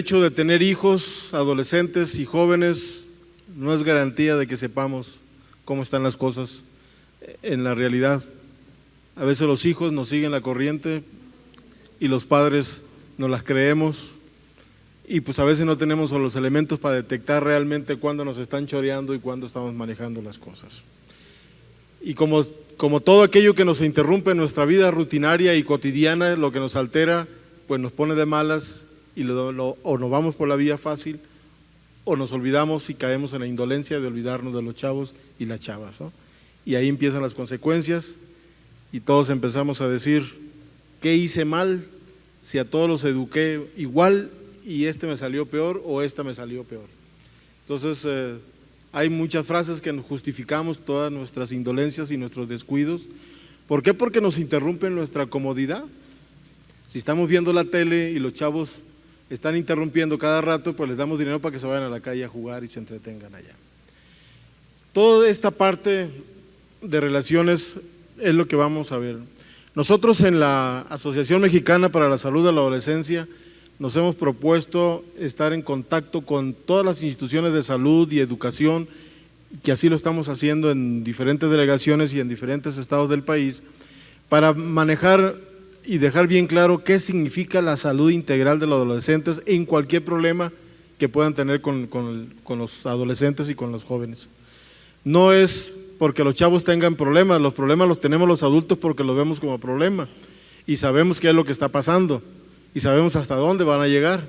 hecho de tener hijos, adolescentes y jóvenes no es garantía de que sepamos cómo están las cosas en la realidad. A veces los hijos nos siguen la corriente y los padres nos las creemos, y pues a veces no tenemos los elementos para detectar realmente cuándo nos están choreando y cuándo estamos manejando las cosas. Y como todo aquello que nos interrumpe en nuestra vida rutinaria y cotidiana, lo que nos altera, pues nos pone de malas, y o nos vamos por la vía fácil, o nos olvidamos y caemos en la indolencia de olvidarnos de los chavos y las chavas, ¿no? Y ahí empiezan las consecuencias, y todos empezamos a decir, ¿qué hice mal? Si a todos los eduqué igual y este me salió peor o esta me salió peor. Entonces hay muchas frases que nos justificamos todas nuestras indolencias y nuestros descuidos. ¿Por qué? Porque nos interrumpen nuestra comodidad. Si estamos viendo la tele y los chavos están interrumpiendo cada rato, pues les damos dinero para que se vayan a la calle a jugar y se entretengan allá. Toda esta parte de relaciones es lo que vamos a ver. Nosotros en la Asociación Mexicana para la Salud de la Adolescencia nos hemos propuesto estar en contacto con todas las instituciones de salud y educación, que así lo estamos haciendo en diferentes delegaciones y en diferentes estados del país, para manejar y dejar bien claro qué significa la salud integral de los adolescentes en cualquier problema que puedan tener con los adolescentes y con los jóvenes. No es porque los chavos tengan problemas los tenemos los adultos porque los vemos como problema y sabemos qué es lo que está pasando y sabemos hasta dónde van a llegar,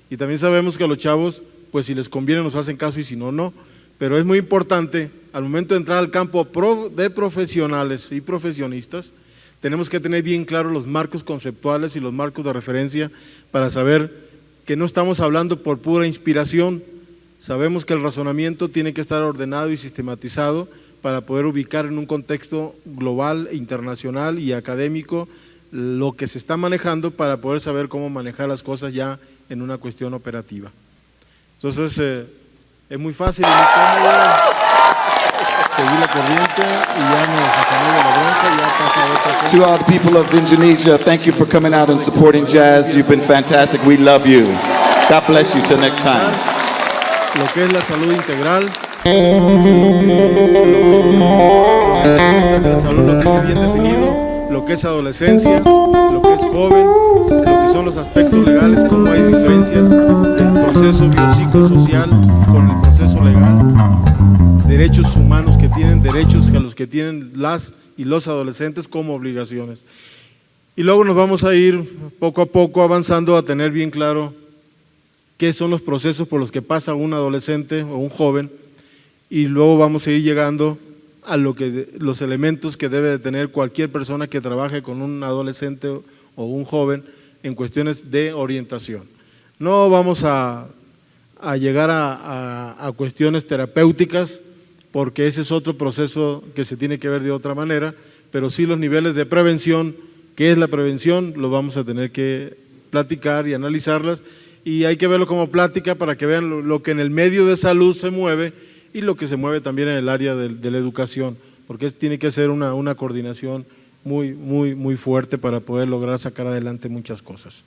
y también sabemos que los chavos, pues si les conviene nos hacen caso y si no, no. Pero es muy importante, al momento de entrar al campo de profesionales y profesionistas, tenemos que tener bien claros los marcos conceptuales y los marcos de referencia para saber que no estamos hablando por pura inspiración. Sabemos que el razonamiento tiene que estar ordenado y sistematizado para poder ubicar en un contexto global, internacional y académico lo que se está manejando, para poder saber cómo manejar las cosas ya en una cuestión operativa. Entonces es muy fácil y muy cómodo seguir la corriente y ya nos sacamos de la bronca y ya pasa otra cosa. To all the people of Indonesia, thank you for coming out and supporting jazz. You've been fantastic. We love you. God bless you. Till next time. Lo que es la salud integral, la salud, lo que es bien definido, lo que es adolescencia, lo que es joven, lo que son los aspectos legales, cómo hay diferencias del proceso biopsicosocial con el proceso legal, derechos humanos que tienen, derechos a los que tienen las y los adolescentes como obligaciones. Y luego nos vamos a ir poco a poco avanzando a tener bien claro qué son los procesos por los que pasa un adolescente o un joven, y luego vamos a ir llegando a los elementos que debe de tener cualquier persona que trabaje con un adolescente o un joven en cuestiones de orientación. No vamos a llegar a cuestiones terapéuticas, porque ese es otro proceso que se tiene que ver de otra manera, pero sí los niveles de prevención. ¿Qué es la prevención? Lo vamos a tener que platicar y analizarlas, y hay que verlo como plática para que vean lo que en el medio de salud se mueve y lo que se mueve también en el área de la educación, porque tiene que ser una coordinación muy fuerte para poder lograr sacar adelante muchas cosas.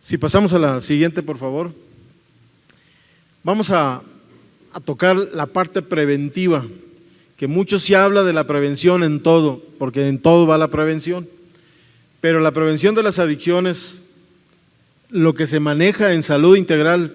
Si pasamos a la siguiente, por favor. Vamos a tocar la parte preventiva, que mucho se habla de la prevención en todo, porque en todo va la prevención, pero la prevención de las adicciones, lo que se maneja en salud integral,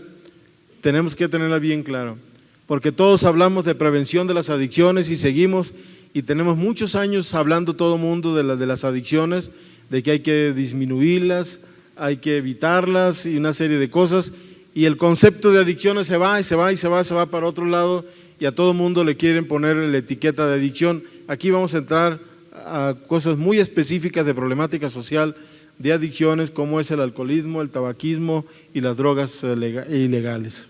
tenemos que tenerla bien claro, porque todos hablamos de prevención de las adicciones y seguimos y tenemos muchos años hablando todo el mundo de las adicciones, de que hay que disminuirlas, hay que evitarlas y una serie de cosas, y el concepto de adicciones se va para otro lado, y a todo el mundo le quieren poner la etiqueta de adicción. Aquí vamos a entrar a cosas muy específicas de problemática social de adicciones, como es el alcoholismo, el tabaquismo y las drogas ilegales,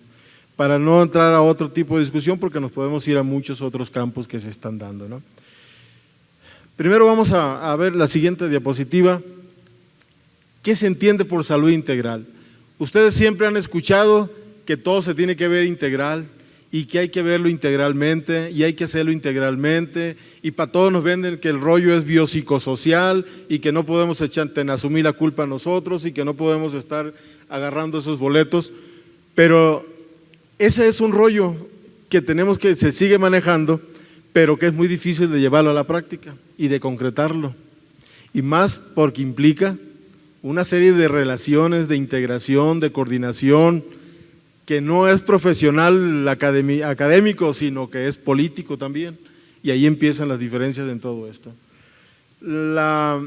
para no entrar a otro tipo de discusión, porque nos podemos ir a muchos otros campos que se están dando, ¿no? Primero vamos a ver la siguiente diapositiva. ¿Qué se entiende por salud integral? Ustedes siempre han escuchado que todo se tiene que ver integral y que hay que verlo integralmente y hay que hacerlo integralmente, y para todos nos venden que el rollo es biopsicosocial y que no podemos asumir la culpa nosotros y que no podemos estar agarrando esos boletos, pero ese es un rollo que tenemos que se sigue manejando, pero que es muy difícil de llevarlo a la práctica y de concretarlo, y más porque implica una serie de relaciones, de integración, de coordinación, que no es profesional académico, sino que es político también, y ahí empiezan las diferencias en todo esto. La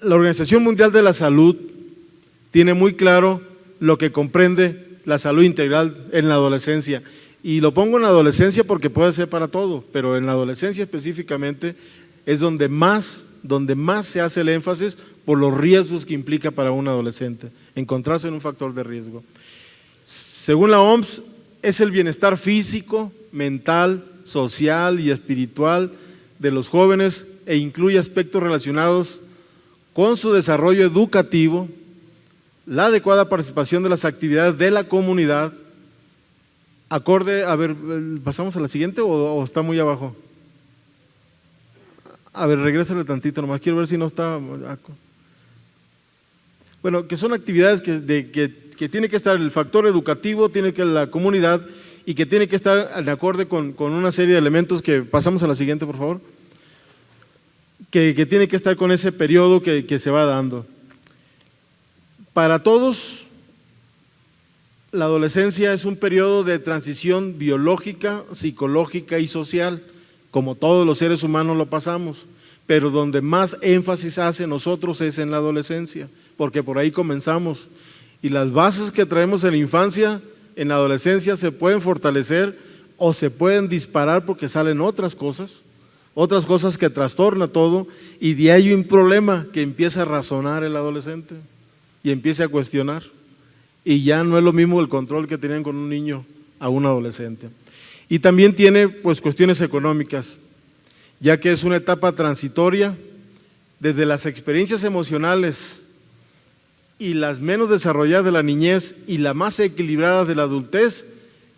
Organización Mundial de la Salud tiene muy claro lo que comprende la salud integral en la adolescencia, y lo pongo en la adolescencia porque puede ser para todo, pero en la adolescencia específicamente es donde más se hace el énfasis por los riesgos que implica para un adolescente, encontrarse en un factor de riesgo. Según la OMS, es el bienestar físico, mental, social y espiritual de los jóvenes e incluye aspectos relacionados con su desarrollo educativo, la adecuada participación de las actividades de la comunidad, acorde, a ver, ¿pasamos a la siguiente o está muy abajo? A ver, regrésale tantito nomás, quiero ver si no está… Bueno, que son actividades que tiene que estar el factor educativo, tiene que la comunidad y que tiene que estar en acorde con una serie de elementos que pasamos a la siguiente, por favor, que tiene que estar con ese periodo que se va dando. Para todos, la adolescencia es un periodo de transición biológica, psicológica y social, como todos los seres humanos lo pasamos, pero donde más énfasis hace nosotros es en la adolescencia, porque por ahí comenzamos, y las bases que traemos en la infancia, en la adolescencia se pueden fortalecer o se pueden disparar porque salen otras cosas que trastornan todo, y de ahí hay un problema que empieza a razonar el adolescente y empieza a cuestionar, y ya no es lo mismo el control que tenían con un niño a un adolescente. Y también tiene pues cuestiones económicas, ya que es una etapa transitoria desde las experiencias emocionales y las menos desarrolladas de la niñez y las más equilibradas de la adultez,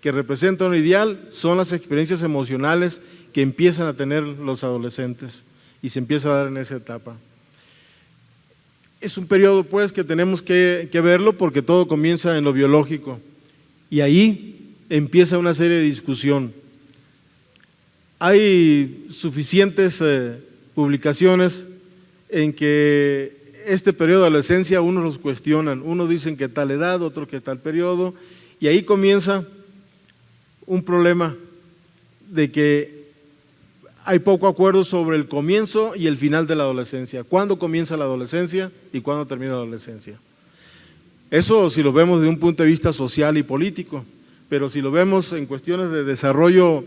que representa un ideal, son las experiencias emocionales que empiezan a tener los adolescentes y se empieza a dar en esa etapa. Es un periodo pues que tenemos que verlo porque todo comienza en lo biológico y ahí empieza una serie de discusión. Hay suficientes publicaciones en que este periodo de adolescencia unos los cuestionan, unos dicen que tal edad, otros que tal periodo, y ahí comienza un problema de que hay poco acuerdo sobre el comienzo y el final de la adolescencia. ¿Cuándo comienza la adolescencia y cuándo termina la adolescencia? Eso si lo vemos desde un punto de vista social y político, pero si lo vemos en cuestiones de desarrollo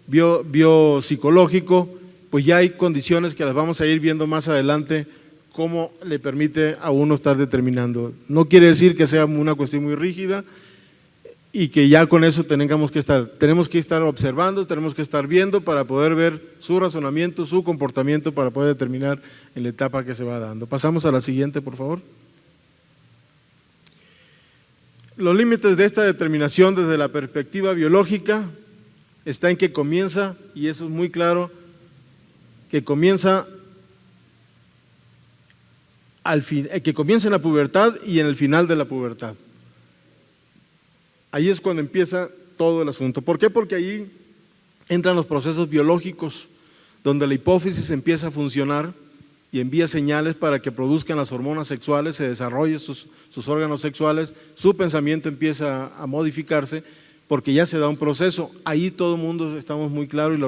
biopsicológico, pues ya hay condiciones que las vamos a ir viendo más adelante, cómo le permite a uno estar determinando. No quiere decir que sea una cuestión muy rígida y que ya con eso tenemos que estar observando, tenemos que estar viendo para poder ver su razonamiento, su comportamiento, para poder determinar en la etapa que se va dando. Pasamos a la siguiente, por favor. Los límites de esta determinación desde la perspectiva biológica está en que comienza, y eso es muy claro, que comienza en la pubertad y en el final de la pubertad. Ahí es cuando empieza todo el asunto. ¿Por qué? Porque ahí entran los procesos biológicos, donde la hipófisis empieza a funcionar y envía señales para que produzcan las hormonas sexuales, se desarrollen sus órganos sexuales, su pensamiento empieza a modificarse, porque ya se da un proceso. Ahí todo el mundo estamos muy claro, y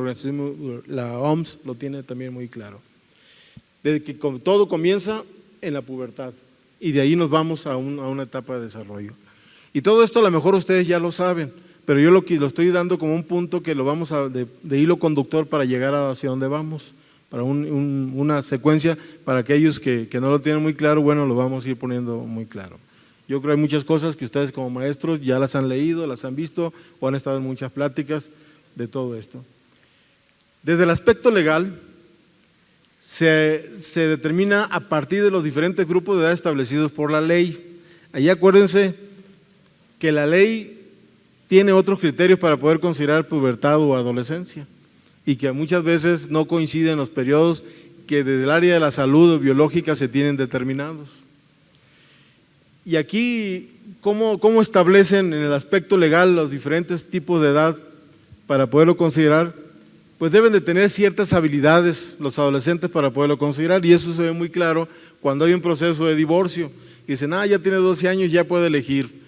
la OMS lo tiene también muy claro. Desde que todo comienza en la pubertad y de ahí nos vamos a una etapa de desarrollo. Y todo esto a lo mejor ustedes ya lo saben, pero yo lo estoy dando como un punto que lo vamos de hilo conductor para llegar hacia donde vamos, para una secuencia para aquellos que no lo tienen muy claro. Bueno, lo vamos a ir poniendo muy claro. Yo creo que hay muchas cosas que ustedes como maestros ya las han leído, las han visto o han estado en muchas pláticas de todo esto. Desde el aspecto legal, se determina a partir de los diferentes grupos de edad establecidos por la ley. Allí acuérdense que la ley tiene otros criterios para poder considerar pubertad o adolescencia y que muchas veces no coinciden los periodos que desde el área de la salud o biológica se tienen determinados. Y aquí, ¿cómo establecen en el aspecto legal los diferentes tipos de edad para poderlo considerar? Pues deben de tener ciertas habilidades los adolescentes para poderlo considerar, y eso se ve muy claro cuando hay un proceso de divorcio. Y dicen, ya tiene 12 años, ya puede elegir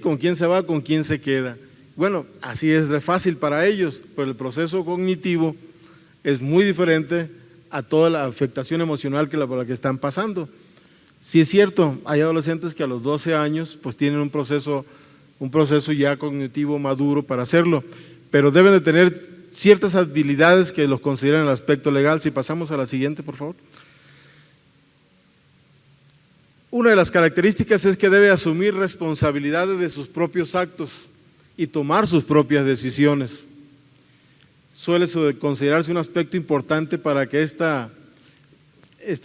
con quién se va, con quién se queda. Bueno, así es de fácil para ellos, pero el proceso cognitivo es muy diferente a toda la afectación emocional por la que están pasando. Sí es cierto, hay adolescentes que a los 12 años pues tienen un proceso ya cognitivo maduro para hacerlo, pero deben de tener ciertas habilidades que los consideran en el aspecto legal. Si pasamos a la siguiente, por favor. Una de las características es que debe asumir responsabilidades de sus propios actos y tomar sus propias decisiones. Suele considerarse un aspecto importante para que está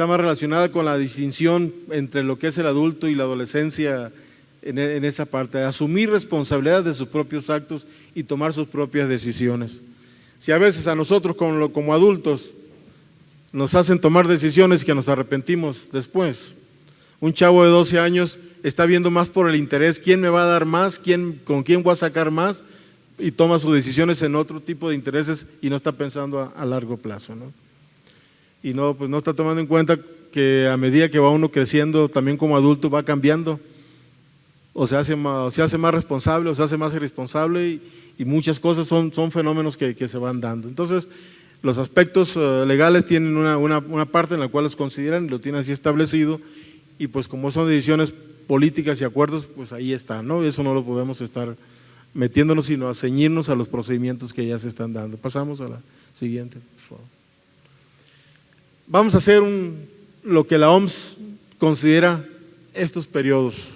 más relacionada con la distinción entre lo que es el adulto y la adolescencia en esa parte, de asumir responsabilidades de sus propios actos y tomar sus propias decisiones. Si a veces a nosotros como adultos nos hacen tomar decisiones que nos arrepentimos después, un chavo de 12 años está viendo más por el interés, quién me va a dar más, con quién voy a sacar más, y toma sus decisiones en otro tipo de intereses y no está pensando a largo plazo, ¿no? Y no está tomando en cuenta que a medida que va uno creciendo, también como adulto va cambiando, o se hace más responsable o se hace más irresponsable, y muchas cosas son fenómenos que se van dando. Entonces, los aspectos legales tienen una parte en la cual los consideran y lo tienen así establecido, y pues como son decisiones políticas y acuerdos, pues ahí está, ¿no? Eso no lo podemos estar metiéndonos, sino a ceñirnos a los procedimientos que ya se están dando. Pasamos a la siguiente, por favor. Vamos a hacer lo que la OMS considera estos periodos.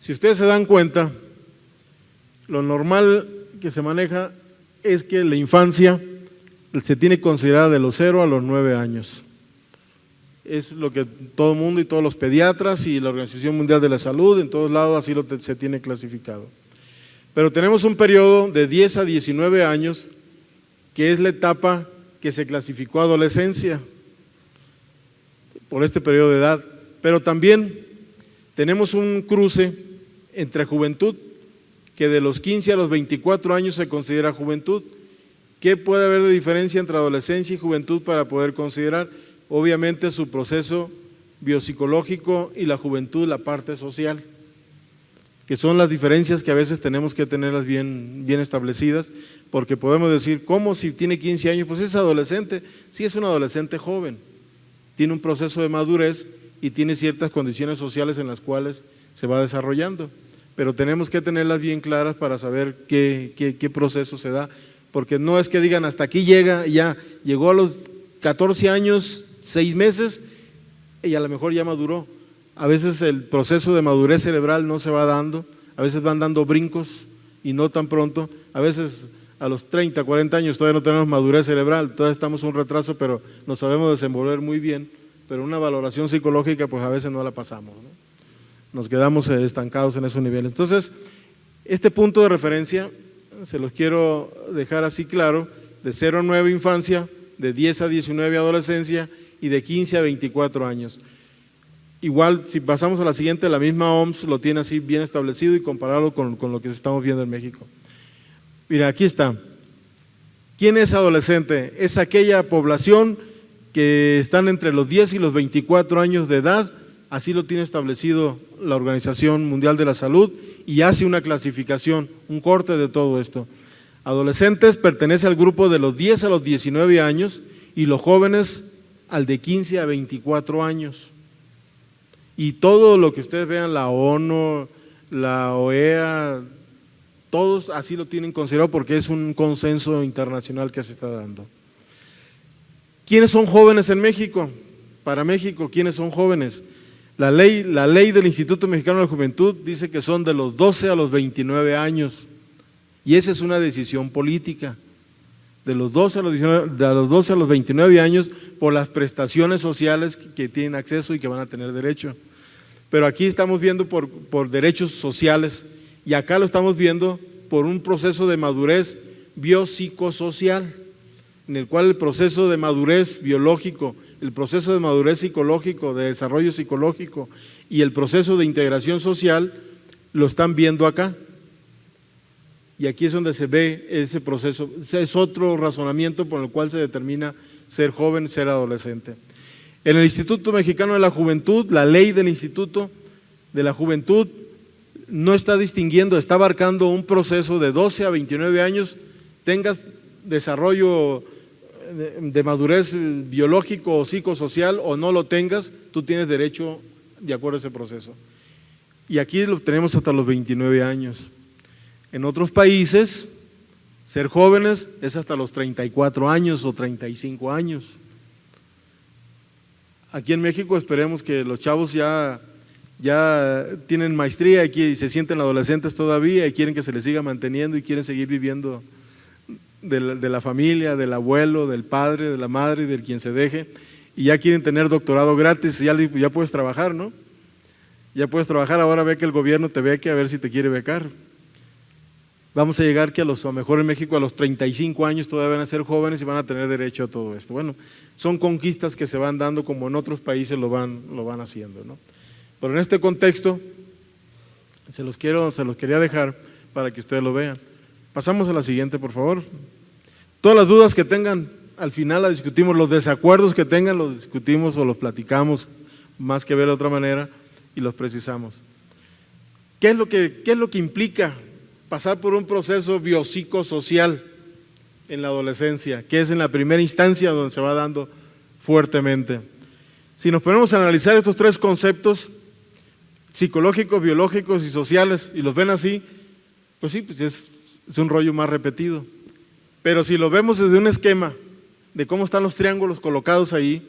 Si ustedes se dan cuenta, lo normal que se maneja es que la infancia se tiene que considerar de los 0 a los 9 años. Es lo que todo el mundo y todos los pediatras y la Organización Mundial de la Salud, en todos lados así se tiene clasificado. Pero tenemos un periodo de 10 a 19 años, que es la etapa que se clasificó adolescencia, por este periodo de edad. Pero también tenemos un cruce entre juventud, que de los 15 a los 24 años se considera juventud. ¿Qué puede haber de diferencia entre adolescencia y juventud para poder considerar? Obviamente su proceso biopsicológico y la juventud, la parte social, que son las diferencias que a veces tenemos que tenerlas bien establecidas, porque podemos decir, ¿cómo si tiene 15 años? Pues es adolescente. Sí, es un adolescente joven, tiene un proceso de madurez y tiene ciertas condiciones sociales en las cuales se va desarrollando, pero tenemos que tenerlas bien claras para saber qué proceso se da, porque no es que digan hasta aquí llega, ya llegó a los 14 años, 6 meses y a lo mejor ya maduró. A veces el proceso de madurez cerebral no se va dando, a veces van dando brincos y no tan pronto, a veces a los 30, 40 años todavía no tenemos madurez cerebral, todavía estamos un retraso, pero nos sabemos desenvolver muy bien, pero una valoración psicológica pues a veces no la pasamos, ¿no? Nos quedamos estancados en esos niveles. Entonces, este punto de referencia se los quiero dejar así claro: de 0 a 9 infancia, de 10 a 19 adolescencia y de 15 a 24 años. Igual, si pasamos a la siguiente, la misma OMS lo tiene así bien establecido y compararlo con lo que estamos viendo en México. Mira, aquí está. ¿Quién es adolescente? Es aquella población que están entre los 10 y los 24 años de edad, así lo tiene establecido la Organización Mundial de la Salud, y hace una clasificación, un corte de todo esto. Adolescentes pertenece al grupo de los 10 a los 19 años y los jóvenes al de 15 a 24 años. Y todo lo que ustedes vean, la ONU, la OEA, todos así lo tienen considerado porque es un consenso internacional que se está dando. ¿Quiénes son jóvenes en México? Para México, ¿quiénes son jóvenes? La ley del Instituto Mexicano de la Juventud dice que son de los 12 a los 29 años, y esa es una decisión política, de los 12 a los 29 años, por las prestaciones sociales que tienen acceso y que van a tener derecho. Pero aquí estamos viendo por derechos sociales, Y acá lo estamos viendo por un proceso de madurez biopsicosocial, en el cual el proceso de madurez biológico, el proceso de madurez psicológico, de desarrollo psicológico y el proceso de integración social lo están viendo acá. Y aquí es donde se ve ese proceso. Ese es otro razonamiento por el cual se determina ser joven, ser adolescente. En el Instituto Mexicano de la Juventud, la ley del Instituto de la Juventud no está distinguiendo, está abarcando un proceso de 12 a 29 años, tengas desarrollo de madurez biológico o psicosocial o no lo tengas, tú tienes derecho de acuerdo a ese proceso. Y aquí lo tenemos hasta los 29 años. En otros países, ser jóvenes es hasta los 34 años o 35 años. Aquí en México esperemos que los chavos ya tienen maestría y se sienten adolescentes todavía y quieren que se les siga manteniendo y quieren seguir viviendo de la familia, del abuelo, del padre, de la madre, del quien se deje, y ya quieren tener doctorado gratis, ya puedes trabajar, ¿no? Ya puedes trabajar, ahora ve que el gobierno te beque a ver si te quiere becar. Vamos a llegar que a lo mejor en México a los 35 años todavía van a ser jóvenes y van a tener derecho a todo esto. Bueno, son conquistas que se van dando como en otros países lo van haciendo, ¿no? Pero en este contexto se los quería dejar para que ustedes lo vean. Pasamos a la siguiente, por favor. Todas las dudas que tengan, al final las discutimos, los desacuerdos que tengan los discutimos o los platicamos, más que ver de otra manera, y los precisamos. ¿Qué es lo que implica pasar por un proceso biopsicosocial en la adolescencia, que es en la primera instancia donde se va dando fuertemente? Si nos ponemos a analizar estos tres conceptos, psicológicos, biológicos y sociales, y los ven así, pues sí, pues es un rollo más repetido. Pero si lo vemos desde un esquema de cómo están los triángulos colocados ahí,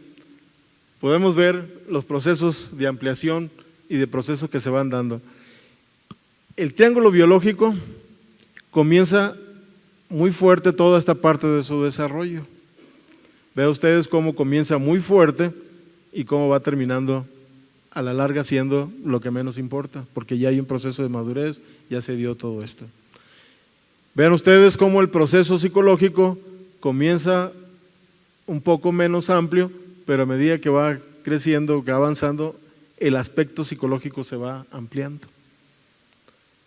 podemos ver los procesos de ampliación y de procesos que se van dando. El triángulo biológico comienza muy fuerte toda esta parte de su desarrollo. Vean ustedes cómo comienza muy fuerte y cómo va terminando a la larga siendo lo que menos importa, porque ya hay un proceso de madurez, ya se dio todo esto. Vean ustedes cómo el proceso psicológico comienza un poco menos amplio, pero a medida que va creciendo, que va avanzando, el aspecto psicológico se va ampliando.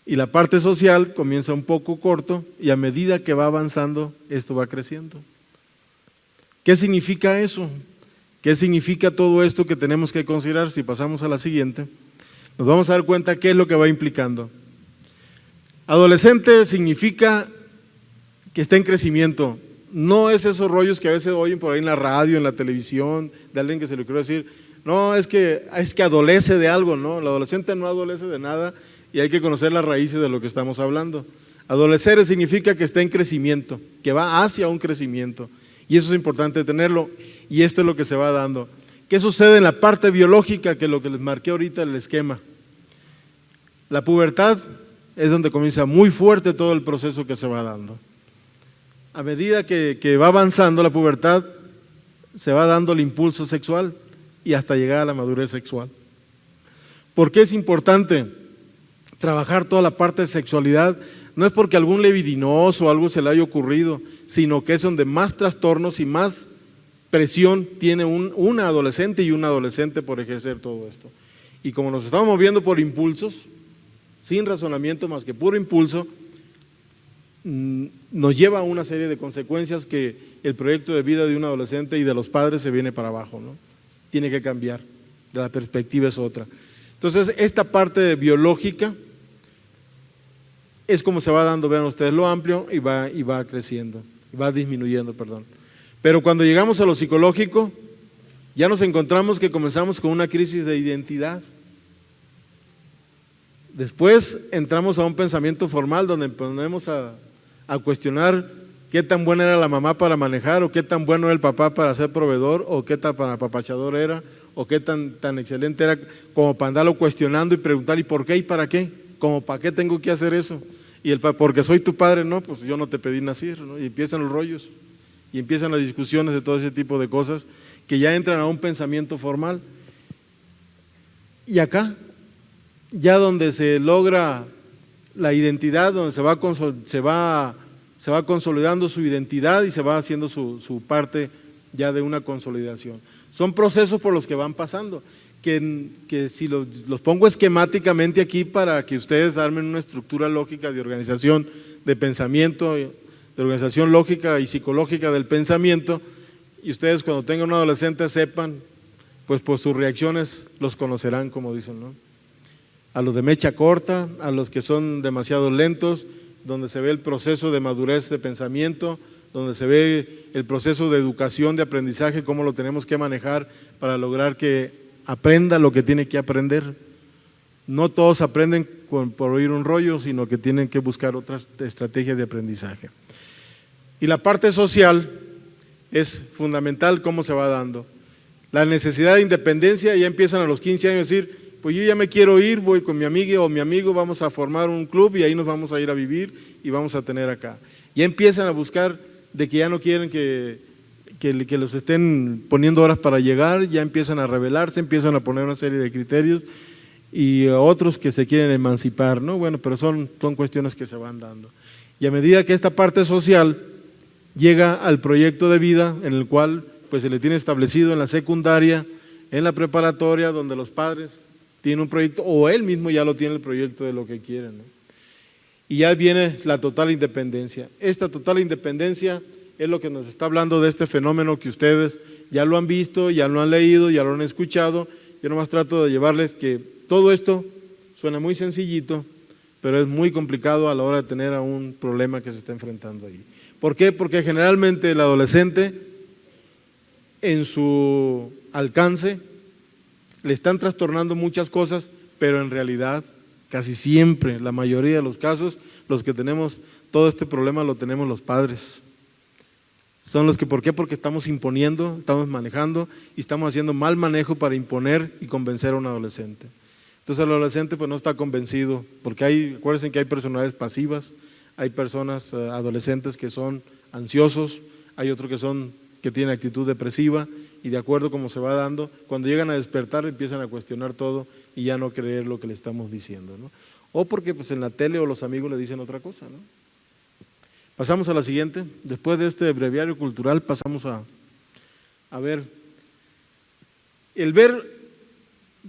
Y la parte social comienza un poco corto y a medida que va avanzando, esto va creciendo. ¿Qué significa eso? ¿Qué significa todo esto que tenemos que considerar? Si pasamos a la siguiente, nos vamos a dar cuenta qué es lo que va implicando. Adolescente significa que está en crecimiento. No es esos rollos que a veces oyen por ahí en la radio, en la televisión, de alguien que se le quiere decir, no, es que adolece de algo, no, el adolescente no adolece de nada y hay que conocer las raíces de lo que estamos hablando. Adolecer significa que está en crecimiento, que va hacia un crecimiento. Y eso es importante tenerlo, y esto es lo que se va dando. ¿Qué sucede en la parte biológica? Que es lo que les marqué ahorita el esquema. La pubertad es donde comienza muy fuerte todo el proceso que se va dando. A medida que va avanzando la pubertad, se va dando el impulso sexual y hasta llegar a la madurez sexual. ¿Por qué es importante trabajar toda la parte de sexualidad? No es porque algún libidinoso o algo se le haya ocurrido, sino que es donde más trastornos y más presión tiene una adolescente y un adolescente por ejercer todo esto. Y como nos estamos moviendo por impulsos, sin razonamiento más que puro impulso, nos lleva a una serie de consecuencias que el proyecto de vida de un adolescente y de los padres se viene para abajo, ¿no? Tiene que cambiar, la perspectiva es otra. Entonces, esta parte biológica es como se va dando, vean ustedes lo amplio, y va creciendo, va disminuyendo, perdón. Pero cuando llegamos a lo psicológico, ya nos encontramos que comenzamos con una crisis de identidad. Después entramos a un pensamiento formal donde ponemos a cuestionar qué tan buena era la mamá para manejar, o qué tan bueno era el papá para ser proveedor, o qué tan apapachador era, o qué tan excelente era como para andarlo cuestionando y preguntar ¿y por qué y para qué? ¿Como para qué tengo que hacer eso? Y porque soy tu padre, no, pues yo no te pedí nacer, ¿no? Y empiezan los rollos, y empiezan las discusiones de todo ese tipo de cosas que ya entran a un pensamiento formal. Y acá, ya donde se logra la identidad, donde se va consolidando su identidad y se va haciendo su parte ya de una consolidación. Son procesos por los que van pasando, que si los pongo esquemáticamente aquí para que ustedes armen una estructura lógica de organización de pensamiento, de organización lógica y psicológica del pensamiento, y ustedes cuando tengan un adolescente sepan, pues por sus reacciones los conocerán, como dicen, ¿no? A los de mecha corta, a los que son demasiado lentos, donde se ve el proceso de madurez de pensamiento, donde se ve el proceso de educación, de aprendizaje, cómo lo tenemos que manejar para lograr que aprenda lo que tiene que aprender. No todos aprenden por oír un rollo, sino que tienen que buscar otras estrategias de aprendizaje. Y la parte social es fundamental, cómo se va dando. La necesidad de independencia, ya empiezan a los 15 años a decir, pues yo ya me quiero ir, voy con mi amiga o mi amigo, vamos a formar un club y ahí nos vamos a ir a vivir y vamos a tener acá. Ya empiezan a buscar de que ya no quieren que los estén poniendo horas para llegar, ya empiezan a rebelarse, empiezan a poner una serie de criterios y otros que se quieren emancipar, ¿no? Bueno, pero son cuestiones que se van dando. Y a medida que esta parte social llega al proyecto de vida en el cual pues se le tiene establecido en la secundaria, en la preparatoria, donde los padres tienen un proyecto, o él mismo ya lo tiene el proyecto de lo que quiere, ¿no? Y ya viene la total independencia. Esta total independencia es lo que nos está hablando de este fenómeno que ustedes ya lo han visto, ya lo han leído, ya lo han escuchado. Yo nomás trato de llevarles que todo esto suena muy sencillito, pero es muy complicado a la hora de tener a un problema que se está enfrentando ahí. ¿Por qué? Porque generalmente el adolescente, en su alcance, le están trastornando muchas cosas, pero en realidad, casi siempre, la mayoría de los casos, los que tenemos todo este problema lo tenemos los padres. Son los que, ¿por qué? Porque estamos imponiendo, estamos manejando y estamos haciendo mal manejo para imponer y convencer a un adolescente. Entonces el adolescente pues no está convencido, porque acuérdense que hay personalidades pasivas, hay personas, adolescentes que son ansiosos, hay otros que tienen actitud depresiva y de acuerdo como se va dando, cuando llegan a despertar empiezan a cuestionar todo y ya no creer lo que le estamos diciendo, ¿no? O porque pues en la tele o los amigos le dicen otra cosa, ¿no? Pasamos a la siguiente. Después de este breviario cultural pasamos a ver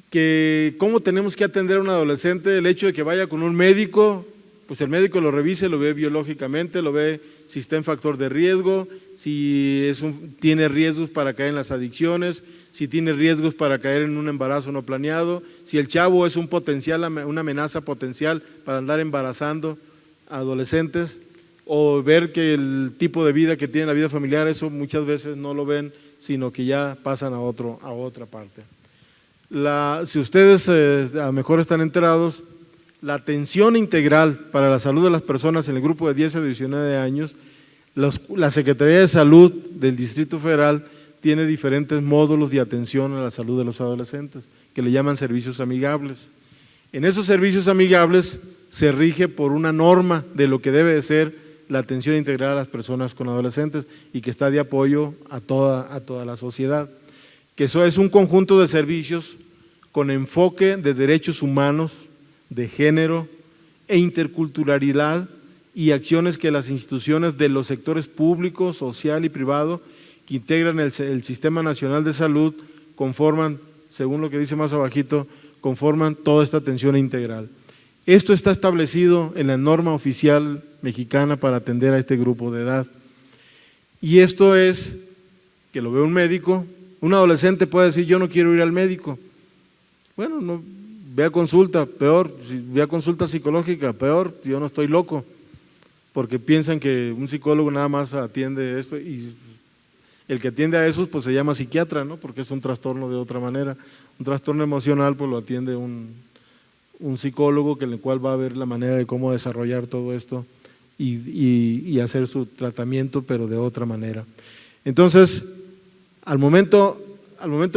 que cómo tenemos que atender a un adolescente, el hecho de que vaya con un médico, pues el médico lo revise, lo ve biológicamente, lo ve si está en factor de riesgo, si tiene riesgos para caer en las adicciones, si tiene riesgos para caer en un embarazo no planeado, si el chavo es una amenaza potencial para andar embarazando a adolescentes, o ver que el tipo de vida que tiene la vida familiar, eso muchas veces no lo ven, sino que ya pasan a otra parte. Si ustedes a lo mejor están enterados, la atención integral para la salud de las personas en el grupo de 10 a 19 años, la Secretaría de Salud del Distrito Federal tiene diferentes módulos de atención a la salud de los adolescentes, que le llaman servicios amigables. En esos servicios amigables se rige por una norma de lo que debe de ser la atención integral a las personas con adolescentes y que está de apoyo a toda la sociedad. Que eso es un conjunto de servicios con enfoque de derechos humanos, de género e interculturalidad y acciones que las instituciones de los sectores público, social y privado que integran el Sistema Nacional de Salud conforman, según lo que dice más abajito, conforman toda esta atención integral. Esto está establecido en la norma oficial mexicana para atender a este grupo de edad. Y esto es que lo ve un médico, un adolescente puede decir yo no quiero ir al médico. Bueno, no, ve a consulta, peor, si ve a consulta psicológica, peor, yo no estoy loco, porque piensan que un psicólogo nada más atiende esto y el que atiende a esos pues se llama psiquiatra, ¿no? Porque es un trastorno de otra manera. Un trastorno emocional pues lo atiende un psicólogo en el cual va a ver la manera de cómo desarrollar todo esto y hacer su tratamiento, pero de otra manera. Entonces, al momento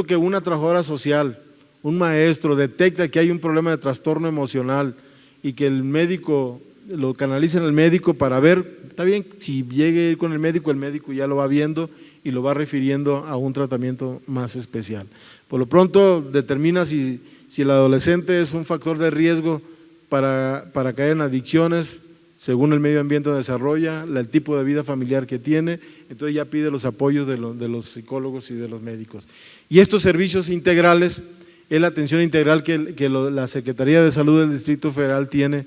que una trabajadora social, un maestro detecta que hay un problema de trastorno emocional y que el médico lo canaliza en el médico para ver, está bien, si llegue a ir con el médico ya lo va viendo y lo va refiriendo a un tratamiento más especial. Por lo pronto determina si el adolescente es un factor de riesgo para caer en adicciones, según el medio ambiente desarrolla, el tipo de vida familiar que tiene, entonces ya pide los apoyos de los psicólogos y de los médicos. Y estos servicios integrales es la atención integral que la Secretaría de Salud del Distrito Federal tiene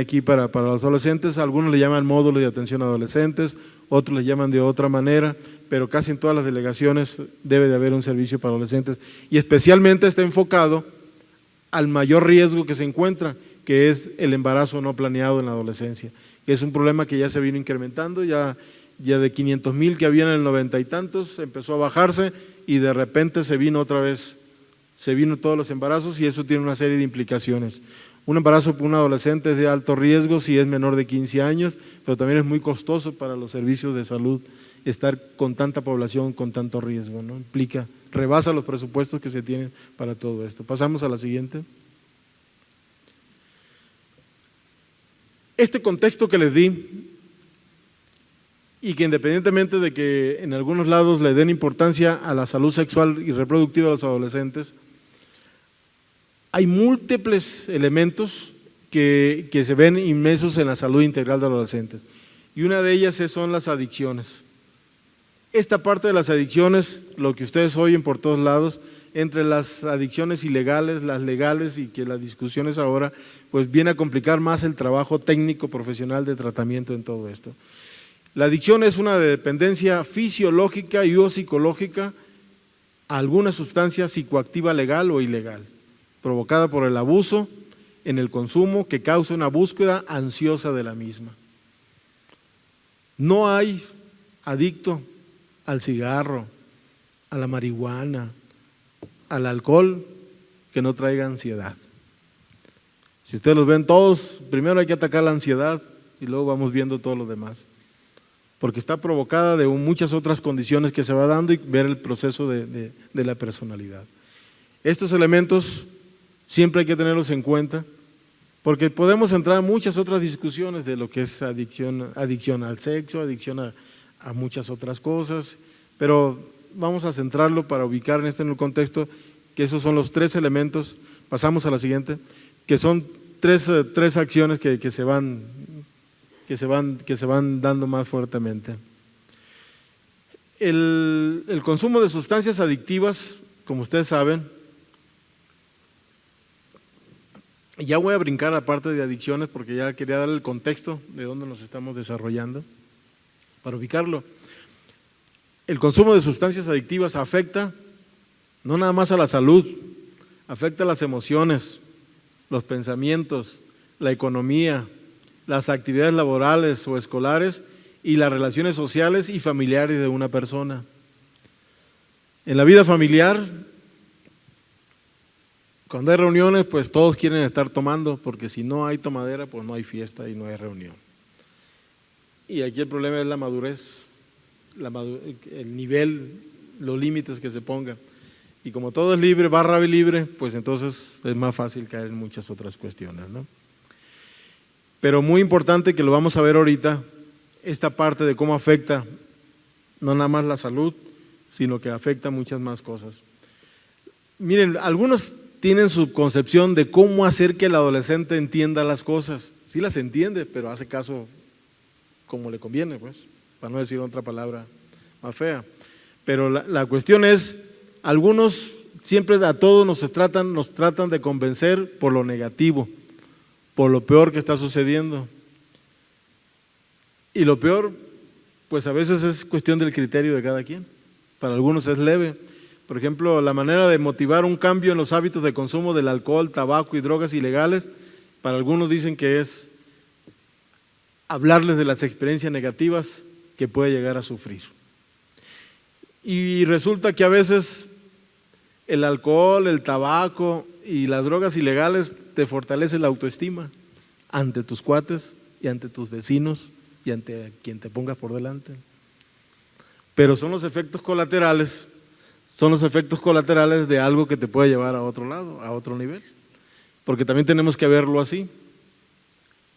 aquí para los adolescentes. Algunos le llaman módulo de atención a adolescentes, otros le llaman de otra manera, pero casi en todas las delegaciones debe de haber un servicio para adolescentes y especialmente está enfocado al mayor riesgo que se encuentra, que es el embarazo no planeado en la adolescencia, que es un problema que ya se vino incrementando, ya de 500,000 que había en el 90 y tantos, empezó a bajarse y de repente se vino todos los embarazos y eso tiene una serie de implicaciones. Un embarazo por un adolescente es de alto riesgo si es menor de 15 años, pero también es muy costoso para los servicios de salud estar con tanta población, con tanto riesgo, ¿no? Rebasa los presupuestos que se tienen para todo esto. Pasamos a la siguiente. Este contexto que les di y que independientemente de que en algunos lados le den importancia a la salud sexual y reproductiva de los adolescentes, hay múltiples elementos que se ven inmersos en la salud integral de los adolescentes y una de ellas son las adicciones. Esta parte de las adicciones, lo que ustedes oyen por todos lados, entre las adicciones ilegales, las legales y que las discusiones ahora, pues viene a complicar más el trabajo técnico profesional de tratamiento en todo esto. La adicción es una dependencia fisiológica y o psicológica a alguna sustancia psicoactiva legal o ilegal, provocada por el abuso en el consumo que causa una búsqueda ansiosa de la misma. No hay adicto al cigarro, a la marihuana, al alcohol que no traiga ansiedad. Si ustedes los ven todos, primero hay que atacar la ansiedad y luego vamos viendo todo lo demás, porque está provocada de muchas otras condiciones que se va dando y ver el proceso de la personalidad. Estos elementos siempre hay que tenerlos en cuenta, porque podemos entrar en muchas otras discusiones de lo que es adicción al sexo, adicción a muchas otras cosas, pero vamos a centrarlo para ubicar en el contexto que esos son los tres elementos. Pasamos a la siguiente, que son tres acciones que se van dando más fuertemente. El consumo de sustancias adictivas, como ustedes saben, ya voy a brincar a parte de adicciones porque ya quería dar el contexto de dónde nos estamos desarrollando para ubicarlo. El consumo de sustancias adictivas afecta no nada más a la salud, afecta a las emociones, los pensamientos, la economía, las actividades laborales o escolares y las relaciones sociales y familiares de una persona. En la vida familiar, cuando hay reuniones, pues todos quieren estar tomando, porque si no hay tomadera, pues no hay fiesta y no hay reunión. Y aquí el problema es la madurez, el nivel, los límites que se pongan. Y como todo es libre, barra libre, pues entonces es más fácil caer en muchas otras cuestiones, ¿no? Pero muy importante que lo vamos a ver ahorita, esta parte de cómo afecta no nada más la salud, sino que afecta muchas más cosas. Miren, algunos tienen su concepción de cómo hacer que el adolescente entienda las cosas. Sí las entiende, pero hace caso como le conviene, pues, para no decir otra palabra más fea. Pero la cuestión es, algunos siempre a todos nos tratan de convencer por lo negativo, por lo peor que está sucediendo. Y lo peor, pues a veces es cuestión del criterio de cada quien. Para algunos es leve. Por ejemplo, la manera de motivar un cambio en los hábitos de consumo del alcohol, tabaco y drogas ilegales, para algunos dicen que es hablarles de las experiencias negativas que puede llegar a sufrir. Y resulta que a veces el alcohol, el tabaco y las drogas ilegales te fortalecen la autoestima ante tus cuates y ante tus vecinos y ante quien te pongas por delante. Pero son los efectos colaterales de algo que te puede llevar a otro lado, a otro nivel. Porque también tenemos que verlo así.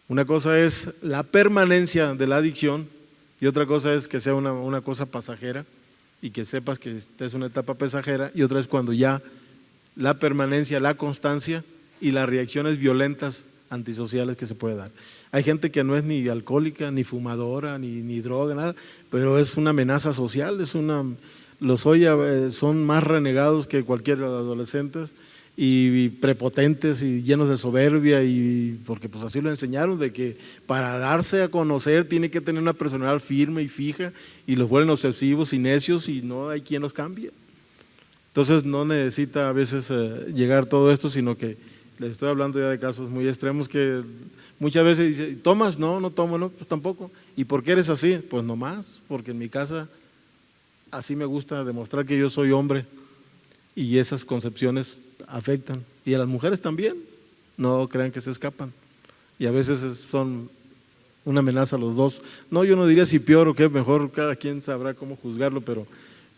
Una cosa es la permanencia de la adicción y otra cosa es que sea una cosa pasajera y que sepas que esta es una etapa pasajera, y otra es cuando ya la permanencia, la constancia y las reacciones violentas antisociales que se puede dar. Hay gente que no es ni alcohólica, ni fumadora, ni droga, nada, pero es una amenaza social, son más renegados que cualquier adolescentes y prepotentes y llenos de soberbia, y porque pues así lo enseñaron, de que para darse a conocer tiene que tener una personalidad firme y fija, y los vuelven obsesivos y necios y no hay quien los cambie. Entonces no necesita a veces llegar todo esto, sino que les estoy hablando ya de casos muy extremos que muchas veces dicen, ¿tomas? No, no tomo, no, pues tampoco. ¿Y por qué eres así? Pues nomás, porque en mi casa así me gusta demostrar que yo soy hombre, y esas concepciones afectan. Y a las mujeres también, no crean que se escapan. Y a veces son una amenaza a los dos. No, yo no diría si peor o qué, mejor cada quien sabrá cómo juzgarlo,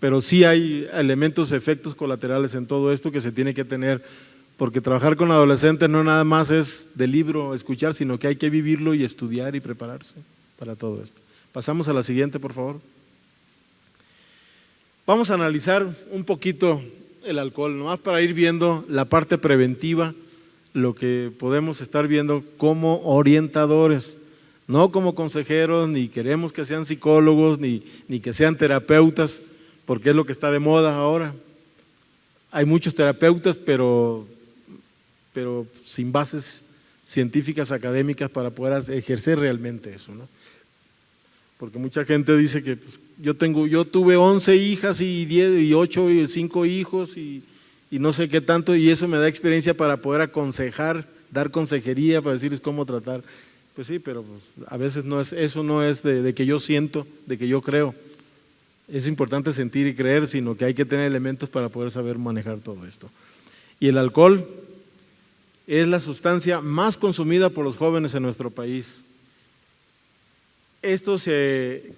pero sí hay elementos, efectos colaterales en todo esto que se tiene que tener, porque trabajar con adolescentes no nada más es de libro escuchar, sino que hay que vivirlo y estudiar y prepararse para todo esto. Pasamos a la siguiente, por favor. Vamos a analizar un poquito el alcohol, nomás para ir viendo la parte preventiva, lo que podemos estar viendo como orientadores, no como consejeros, ni queremos que sean psicólogos, ni que sean terapeutas, porque es lo que está de moda ahora. Hay muchos terapeutas, pero sin bases científicas, académicas para poder ejercer realmente eso, ¿no? Porque mucha gente dice que pues, yo tuve 11 hijas y 10 y 8 y 5 hijos y no sé qué tanto, y eso me da experiencia para poder aconsejar, dar consejería, para decirles cómo tratar. Pues sí, pero pues, a veces eso no es de que yo siento, de que yo creo. Es importante sentir y creer, sino que hay que tener elementos para poder saber manejar todo esto. Y el alcohol es la sustancia más consumida por los jóvenes en nuestro país. Esto se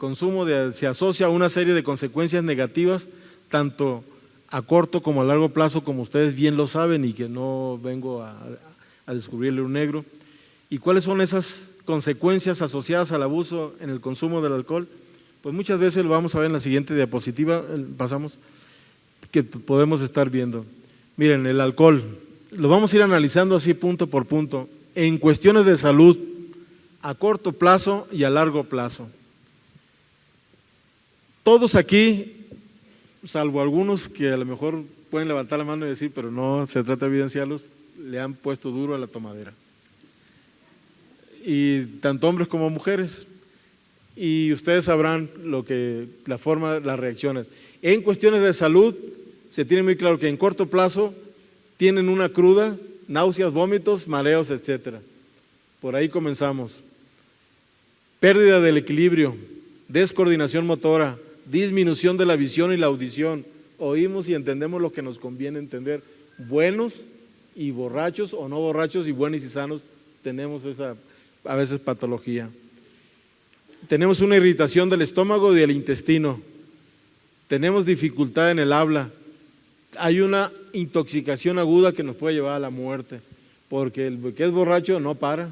asocia a una serie de consecuencias negativas, tanto a corto como a largo plazo, como ustedes bien lo saben, y que no vengo a descubrirle un negro. ¿Y cuáles son esas consecuencias asociadas al abuso en el consumo del alcohol? Pues muchas veces lo vamos a ver en la siguiente diapositiva, pasamos, que podemos estar viendo. Miren, el alcohol, lo vamos a ir analizando así punto por punto, en cuestiones de salud, a corto plazo y a largo plazo. Todos aquí, salvo algunos que a lo mejor pueden levantar la mano y decir, pero no se trata de evidenciarlos, le han puesto duro a la tomadera. Y tanto hombres como mujeres. Y ustedes sabrán las reacciones. En cuestiones de salud, se tiene muy claro que en corto plazo tienen una cruda, náuseas, vómitos, mareos, etcétera. Por ahí comenzamos. Pérdida del equilibrio, descoordinación motora, disminución de la visión y la audición. Oímos y entendemos lo que nos conviene entender. Buenos y borrachos, o no borrachos y buenos y sanos, tenemos esa a veces patología. Tenemos una irritación del estómago y del intestino. Tenemos dificultad en el habla. Hay una intoxicación aguda que nos puede llevar a la muerte, porque el que es borracho no para,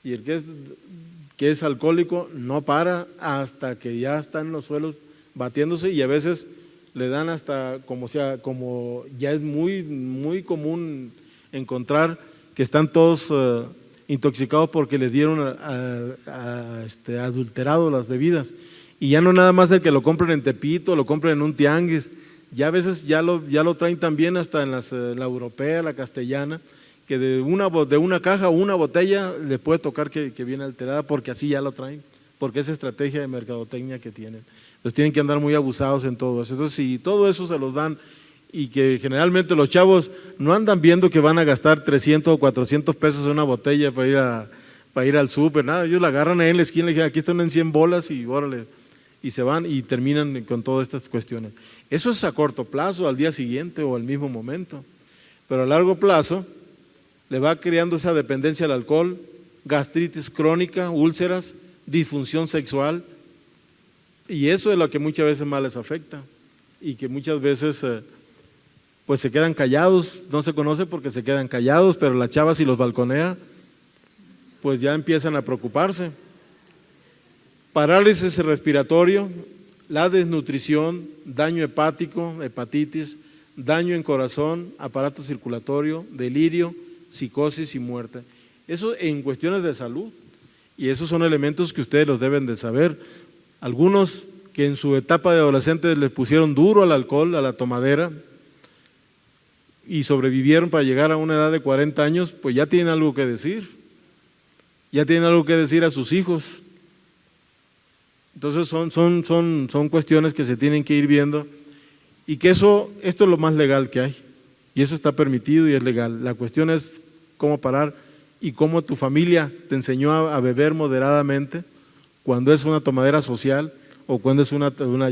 y el que es alcohólico no para hasta que ya está en los suelos batiéndose, y a veces le dan hasta como ya es muy, muy común encontrar que están todos intoxicados porque les dieron adulterado las bebidas, y ya no nada más el que lo compren en Tepito, lo compren en un tianguis, ya a veces ya lo traen también hasta en la europea, la castellana, que de una caja o una botella le puede tocar que viene alterada, porque así ya lo traen, porque es estrategia de mercadotecnia que tienen. Entonces tienen que andar muy abusados en todo eso. Entonces si todo eso se los dan, y que generalmente los chavos no andan viendo que van a gastar 300 o 400 pesos en una botella para ir al súper, nada, ellos la agarran ahí en la esquina, le dicen, aquí están en 100 bolas y órale, y se van y terminan con todas estas cuestiones. Eso es a corto plazo, al día siguiente o al mismo momento, pero a largo plazo le va creando esa dependencia al alcohol, gastritis crónica, úlceras, disfunción sexual, y eso es lo que muchas veces más les afecta, y que muchas veces pues se quedan callados, no se conoce porque se quedan callados, pero la chava si los balconea, pues ya empiezan a preocuparse. Parálisis respiratorio, la desnutrición, daño hepático, hepatitis, daño en corazón, aparato circulatorio, delirio, psicosis y muerte. Eso en cuestiones de salud. Y esos son elementos que ustedes los deben de saber. Algunos que en su etapa de adolescentes les pusieron duro al alcohol, a la tomadera, y sobrevivieron para llegar a una edad de 40 años, pues ya tienen algo que decir. Ya tienen algo que decir a sus hijos. Entonces son cuestiones que se tienen que ir viendo, y que esto es lo más legal que hay, y eso está permitido y es legal. La cuestión es cómo parar y cómo tu familia te enseñó a beber moderadamente cuando es una tomadera social o cuando es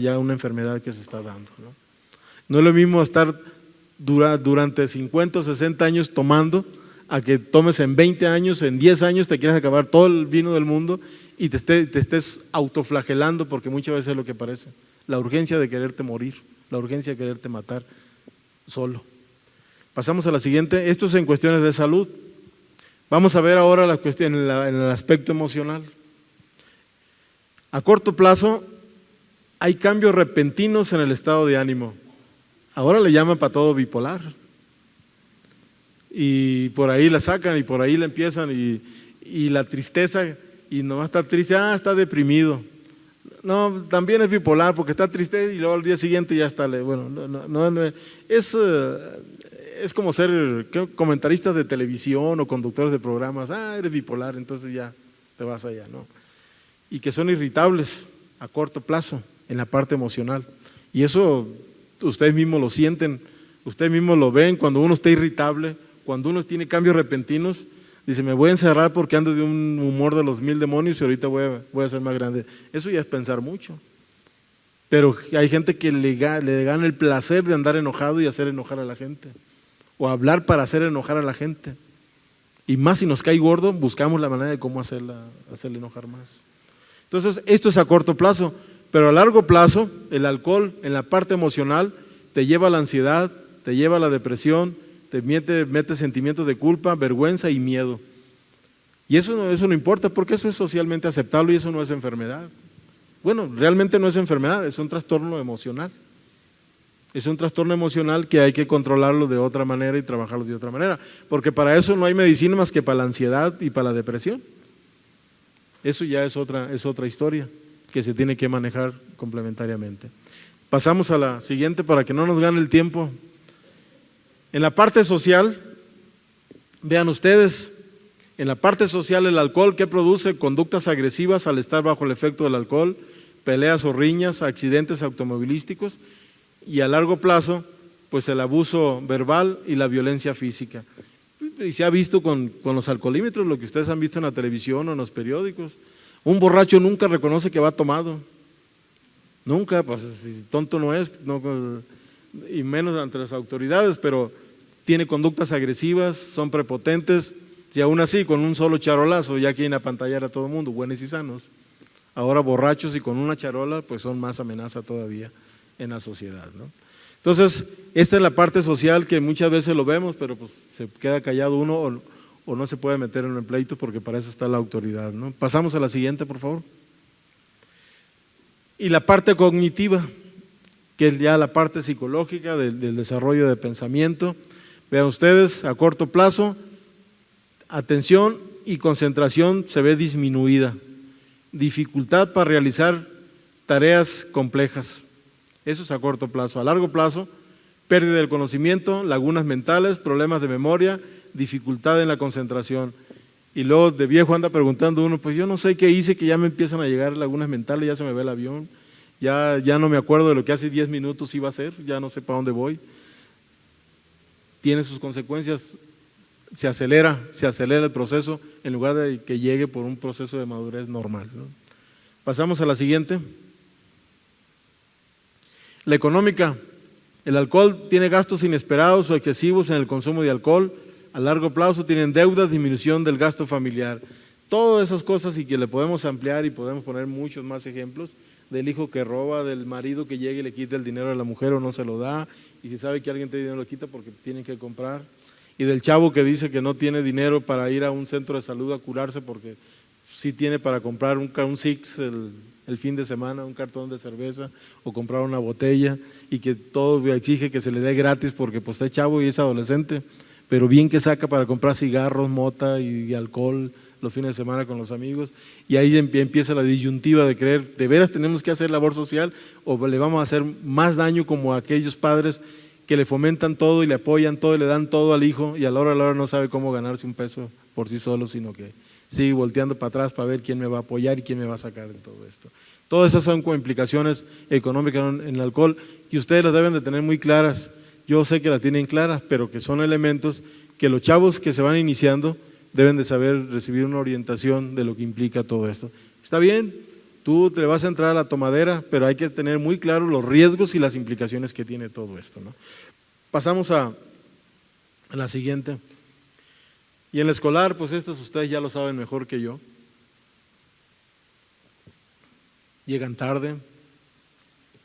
ya una enfermedad que se está dando, ¿no? No es lo mismo estar durante 50 o 60 años tomando a que tomes en 20 años, en 10 años te quieras acabar todo el vino del mundo y te estés autoflagelando, porque muchas veces es lo que parece, la urgencia de quererte morir, la urgencia de quererte matar solo. Pasamos a la siguiente. Esto es en cuestiones de salud. Vamos a ver ahora la cuestión en el aspecto emocional. A corto plazo hay cambios repentinos en el estado de ánimo. Ahora le llaman para todo bipolar, y por ahí la sacan y por ahí la empiezan, y la tristeza, y nomás está triste, está deprimido. No, también es bipolar porque está triste y luego al día siguiente ya está. Bueno, es como ser comentaristas de televisión o conductores de programas. Eres bipolar, entonces ya te vas allá, ¿no? Y que son irritables a corto plazo en la parte emocional. Y eso ustedes mismos lo sienten, ustedes mismos lo ven cuando uno está irritable, cuando uno tiene cambios repentinos. Dice, me voy a encerrar porque ando de un humor de los 1000 demonios y ahorita voy a ser más grande. Eso ya es pensar mucho. Pero hay gente que le gana el placer de andar enojado y hacer enojar a la gente, o hablar para hacer enojar a la gente. Y más si nos cae gordo, buscamos la manera de cómo hacerle enojar más. Entonces, esto es a corto plazo, pero a largo plazo, el alcohol en la parte emocional te lleva a la ansiedad, te lleva a la depresión, te mete sentimientos de culpa, vergüenza y miedo. Y eso no importa, porque eso es socialmente aceptable y eso no es enfermedad. Bueno, realmente no es enfermedad, es un trastorno emocional. Es un trastorno emocional que hay que controlarlo de otra manera y trabajarlo de otra manera, porque para eso no hay medicina más que para la ansiedad y para la depresión. Eso ya es otra historia que se tiene que manejar complementariamente. Pasamos a la siguiente para que no nos gane el tiempo. En la parte social, vean ustedes, en la parte social el alcohol, ¿qué produce? Conductas agresivas al estar bajo el efecto del alcohol, peleas o riñas, accidentes automovilísticos, y a largo plazo, pues el abuso verbal y la violencia física. Y se ha visto con los alcoholímetros, lo que ustedes han visto en la televisión o en los periódicos. Un borracho nunca reconoce que va tomado, nunca, pues si tonto no es, y menos ante las autoridades, pero tiene conductas agresivas, son prepotentes, y aún así con un solo charolazo ya quieren apantallar a todo el mundo, buenos y sanos. Ahora borrachos y con una charola pues son más amenaza todavía en la sociedad, ¿no? Entonces, esta es la parte social que muchas veces lo vemos, pero pues se queda callado uno o no se puede meter en el pleito porque para eso está la autoridad, ¿no? Pasamos a la siguiente, por favor. Y la parte cognitiva, que es ya la parte psicológica del desarrollo de pensamiento. Vean ustedes, a corto plazo, atención y concentración se ve disminuida, dificultad para realizar tareas complejas. Eso es a corto plazo. A largo plazo, pérdida del conocimiento, lagunas mentales, problemas de memoria, dificultad en la concentración. Y luego de viejo anda preguntando uno, pues yo no sé qué hice, que ya me empiezan a llegar lagunas mentales, ya se me ve el avión, ya no me acuerdo de lo que hace 10 minutos iba a hacer, ya no sé para dónde voy. Tiene sus consecuencias, se acelera el proceso en lugar de que llegue por un proceso de madurez normal, ¿no? Pasamos a la siguiente. La económica. El alcohol tiene gastos inesperados o excesivos en el consumo de alcohol. A largo plazo tienen deudas, disminución del gasto familiar. Todas esas cosas, y que le podemos ampliar y podemos poner muchos más ejemplos, del hijo que roba, del marido que llega y le quita el dinero a la mujer o no se lo da, y si sabe que alguien tiene dinero lo quita porque tienen que comprar, y del chavo que dice que no tiene dinero para ir a un centro de salud a curarse porque sí tiene para comprar un Six el fin de semana, un cartón de cerveza o comprar una botella, y que todo exige que se le dé gratis porque pues es chavo y es adolescente, pero bien que saca para comprar cigarros, mota y alcohol los fines de semana con los amigos, y ahí empieza la disyuntiva de creer, ¿de veras tenemos que hacer labor social o le vamos a hacer más daño como a aquellos padres que le fomentan todo y le apoyan todo y le dan todo al hijo y a la hora no sabe cómo ganarse un peso por sí solo, sino que sigue volteando para atrás para ver quién me va a apoyar y quién me va a sacar de todo esto? Todas esas son como implicaciones económicas en el alcohol que ustedes las deben de tener muy claras. Yo sé que las tienen claras, pero que son elementos que los chavos que se van iniciando deben de saber recibir una orientación de lo que implica todo esto. Está bien, tú te vas a entrar a la tomadera, pero hay que tener muy claro los riesgos y las implicaciones que tiene todo esto, ¿no? Pasamos a la siguiente. Y en la escolar, pues estas ustedes ya lo saben mejor que yo. Llegan tarde,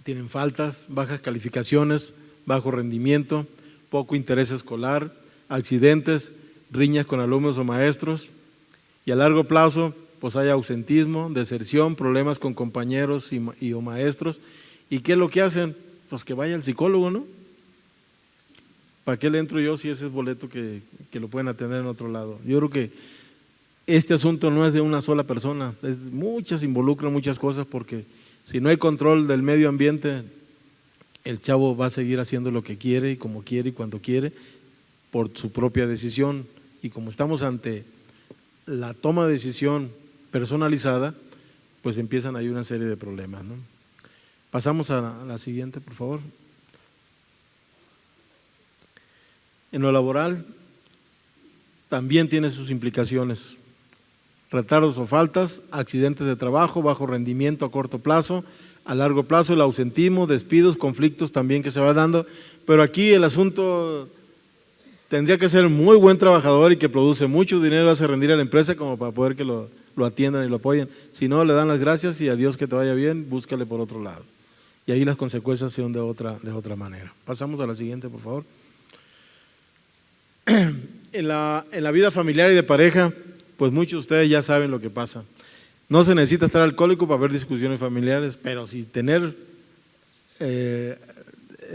tienen faltas, bajas calificaciones, bajo rendimiento, poco interés escolar, accidentes, riñas con alumnos o maestros, y a largo plazo pues hay ausentismo, deserción, problemas con compañeros o maestros. ¿Y qué es lo que hacen? Pues que vaya al psicólogo, ¿no? ¿Para qué le entro yo si ese es boleto que lo pueden atender en otro lado? Yo creo que este asunto no es de una sola persona, involucran muchas cosas, porque si no hay control del medio ambiente, el chavo va a seguir haciendo lo que quiere y como quiere y cuando quiere por su propia decisión. Y como estamos ante la toma de decisión personalizada, pues empiezan ahí una serie de problemas, ¿no? Pasamos a la siguiente, por favor. En lo laboral también tiene sus implicaciones. Retardos o faltas, accidentes de trabajo, bajo rendimiento a corto plazo, a largo plazo el ausentismo, despidos, conflictos también que se va dando, pero aquí el asunto tendría que ser muy buen trabajador y que produce mucho dinero, hace rendir a la empresa como para poder que lo atiendan y lo apoyen. Si no, le dan las gracias y adiós, que te vaya bien, búscale por otro lado. Y ahí las consecuencias son de otra manera. Pasamos a la siguiente, por favor. En la vida familiar y de pareja, pues muchos de ustedes ya saben lo que pasa. No se necesita estar alcohólico para ver discusiones familiares, pero si tener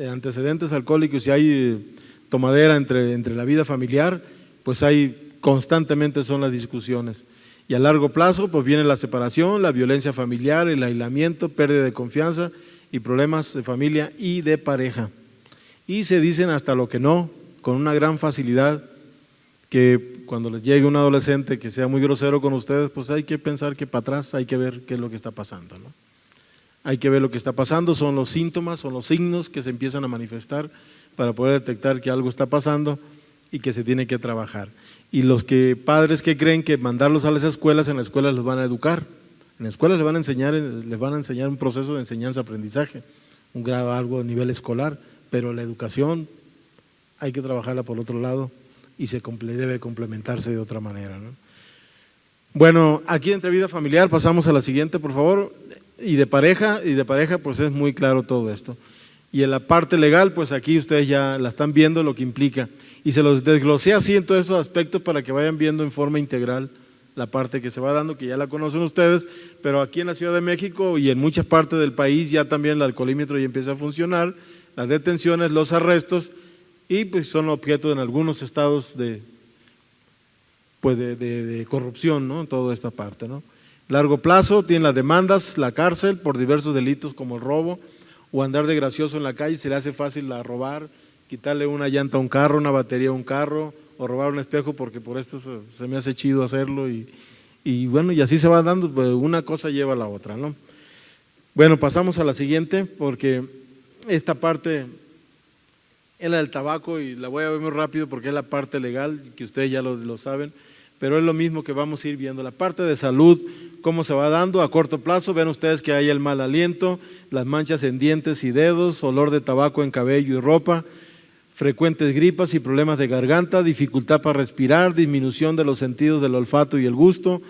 antecedentes alcohólicos y hay tomadera entre la vida familiar, pues hay constantemente son las discusiones. Y a largo plazo, pues viene la separación, la violencia familiar, el aislamiento, pérdida de confianza y problemas de familia y de pareja. Y se dicen hasta lo que no, con una gran facilidad, que cuando les llegue un adolescente que sea muy grosero con ustedes, pues hay que pensar que para atrás hay que ver qué es lo que está pasando, ¿no? Hay que ver lo que está pasando, son los síntomas, son los signos que se empiezan a manifestar para poder detectar que algo está pasando y que se tiene que trabajar. Y los padres que creen que mandarlos a las escuelas, en las escuelas los van a educar, en las escuelas les van a enseñar un proceso de enseñanza-aprendizaje, un grado, algo a nivel escolar, pero la educación hay que trabajarla por otro lado y debe complementarse de otra manera, ¿no? Bueno, aquí entre vida familiar pasamos a la siguiente, por favor, y de pareja pues es muy claro todo esto. Y en la parte legal, pues aquí ustedes ya la están viendo lo que implica. Y se los desglosé así en todos esos aspectos para que vayan viendo en forma integral la parte que se va dando, que ya la conocen ustedes, pero aquí en la Ciudad de México y en muchas partes del país ya también el alcoholímetro ya empieza a funcionar, las detenciones, los arrestos, y pues son objeto en algunos estados de corrupción, ¿no? En toda esta parte, ¿no? Largo plazo, tienen las demandas, la cárcel por diversos delitos como el robo o andar de gracioso en la calle, se le hace fácil robar, quitarle una llanta a un carro, una batería a un carro o robar un espejo porque por esto se me hace chido hacerlo y bueno, y así se va dando, pues una cosa lleva a la otra, ¿no? Bueno, pasamos a la siguiente porque esta parte es la del tabaco y la voy a ver muy rápido porque es la parte legal, que ustedes ya lo saben, pero es lo mismo que vamos a ir viendo. La parte de salud, cómo se va dando a corto plazo, ven ustedes que hay el mal aliento, las manchas en dientes y dedos, olor de tabaco en cabello y ropa, frecuentes gripas y problemas de garganta, dificultad para respirar, disminución de los sentidos del olfato y el gusto,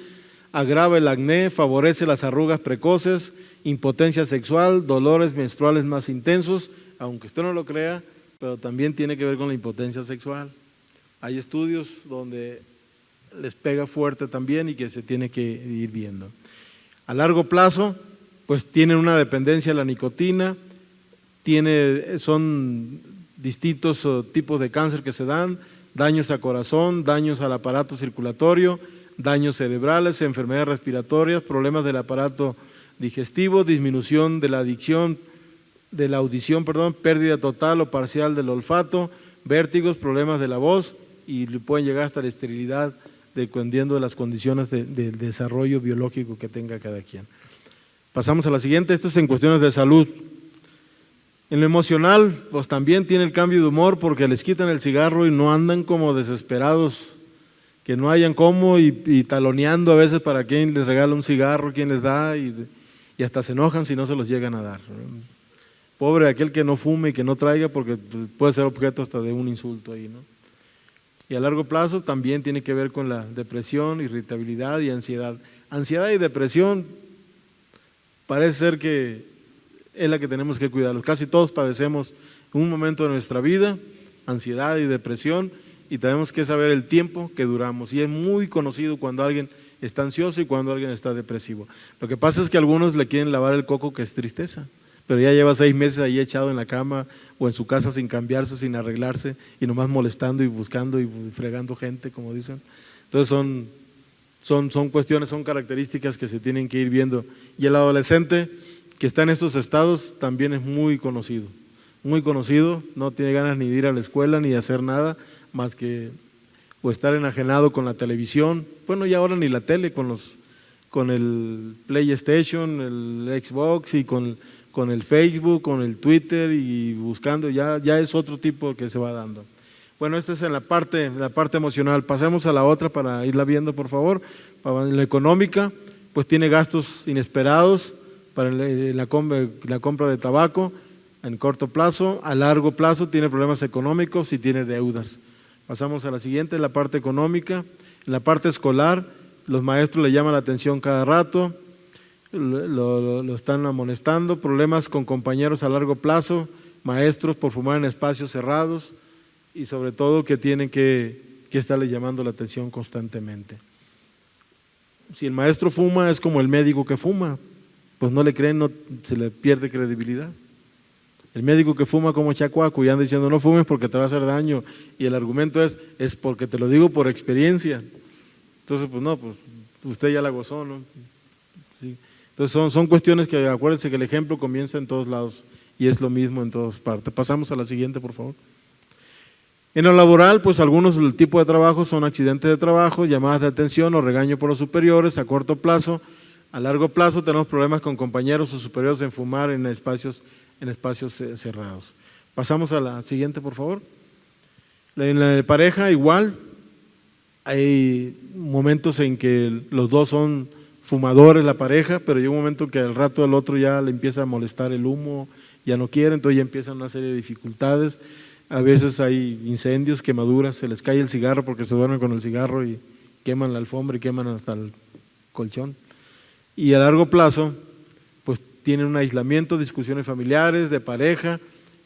agrava el acné, favorece las arrugas precoces, impotencia sexual, dolores menstruales más intensos, aunque usted no lo crea, pero también tiene que ver con la impotencia sexual. Hay estudios donde les pega fuerte también y que se tiene que ir viendo. A largo plazo, pues tienen una dependencia a la nicotina, son distintos tipos de cáncer que se dan, daños a corazón, daños al aparato circulatorio, daños cerebrales, enfermedades respiratorias, problemas del aparato digestivo, disminución de la audición, pérdida total o parcial del olfato, vértigos, problemas de la voz y pueden llegar hasta la esterilidad dependiendo de las condiciones de desarrollo biológico que tenga cada quien. Pasamos a la siguiente, esto es en cuestiones de salud. En lo emocional, pues también tiene el cambio de humor porque les quitan el cigarro y no andan como desesperados, que no hayan cómo y taloneando a veces para quién les regala un cigarro, quién les da y hasta se enojan si no se los llegan a dar. Pobre aquel que no fume y que no traiga porque puede ser objeto hasta de un insulto ahí, ¿no? Y a largo plazo también tiene que ver con la depresión, irritabilidad y ansiedad. Ansiedad y depresión parece ser que es la que tenemos que cuidarlos. Casi todos padecemos en un momento de nuestra vida ansiedad y depresión y tenemos que saber el tiempo que duramos. Y es muy conocido cuando alguien está ansioso y cuando alguien está depresivo. Lo que pasa es que algunos le quieren lavar el coco, que es tristeza, pero ya lleva 6 meses ahí echado en la cama o en su casa sin cambiarse, sin arreglarse y nomás molestando y buscando y fregando gente, como dicen. Entonces son cuestiones, son características que se tienen que ir viendo. Y el adolescente que está en estos estados también es muy conocido, no tiene ganas ni de ir a la escuela ni de hacer nada más que o estar enajenado con la televisión, bueno, y ahora ni la tele, con el PlayStation, el Xbox y con el Facebook, con el Twitter y buscando, ya es otro tipo que se va dando. Bueno, esta es en la parte emocional. Pasemos a la otra para irla viendo, por favor. Para la económica, pues tiene gastos inesperados para la compra de tabaco en corto plazo. A largo plazo tiene problemas económicos y tiene deudas. Pasamos a la siguiente, la parte económica. En la parte escolar, los maestros le llaman la atención cada rato, lo están amonestando, problemas con compañeros a largo plazo, maestros por fumar en espacios cerrados y sobre todo que tienen que estarle llamando la atención constantemente. Si el maestro fuma es como el médico que fuma, pues no le creen, se le pierde credibilidad. El médico que fuma como chacuaco y anda diciendo no fumes porque te va a hacer daño y el argumento es porque te lo digo por experiencia. Entonces pues no, pues usted ya la gozó, ¿no? Sí. Entonces son cuestiones que acuérdense que el ejemplo comienza en todos lados y es lo mismo en todas partes. Pasamos a la siguiente, por favor. En lo laboral, pues algunos del tipo de trabajo son accidentes de trabajo, llamadas de atención o regaño por los superiores a corto plazo. A largo plazo tenemos problemas con compañeros o superiores en fumar en espacios cerrados. Pasamos a la siguiente, por favor. En la de pareja igual, hay momentos en que los dos son fumadores, la pareja, pero llega un momento que al rato el otro ya le empieza a molestar el humo, ya no quiere, entonces ya empiezan una serie de dificultades. A veces hay incendios, quemaduras, se les cae el cigarro porque se duermen con el cigarro y queman la alfombra y queman hasta el colchón. Y a largo plazo, pues tienen un aislamiento, discusiones familiares, de pareja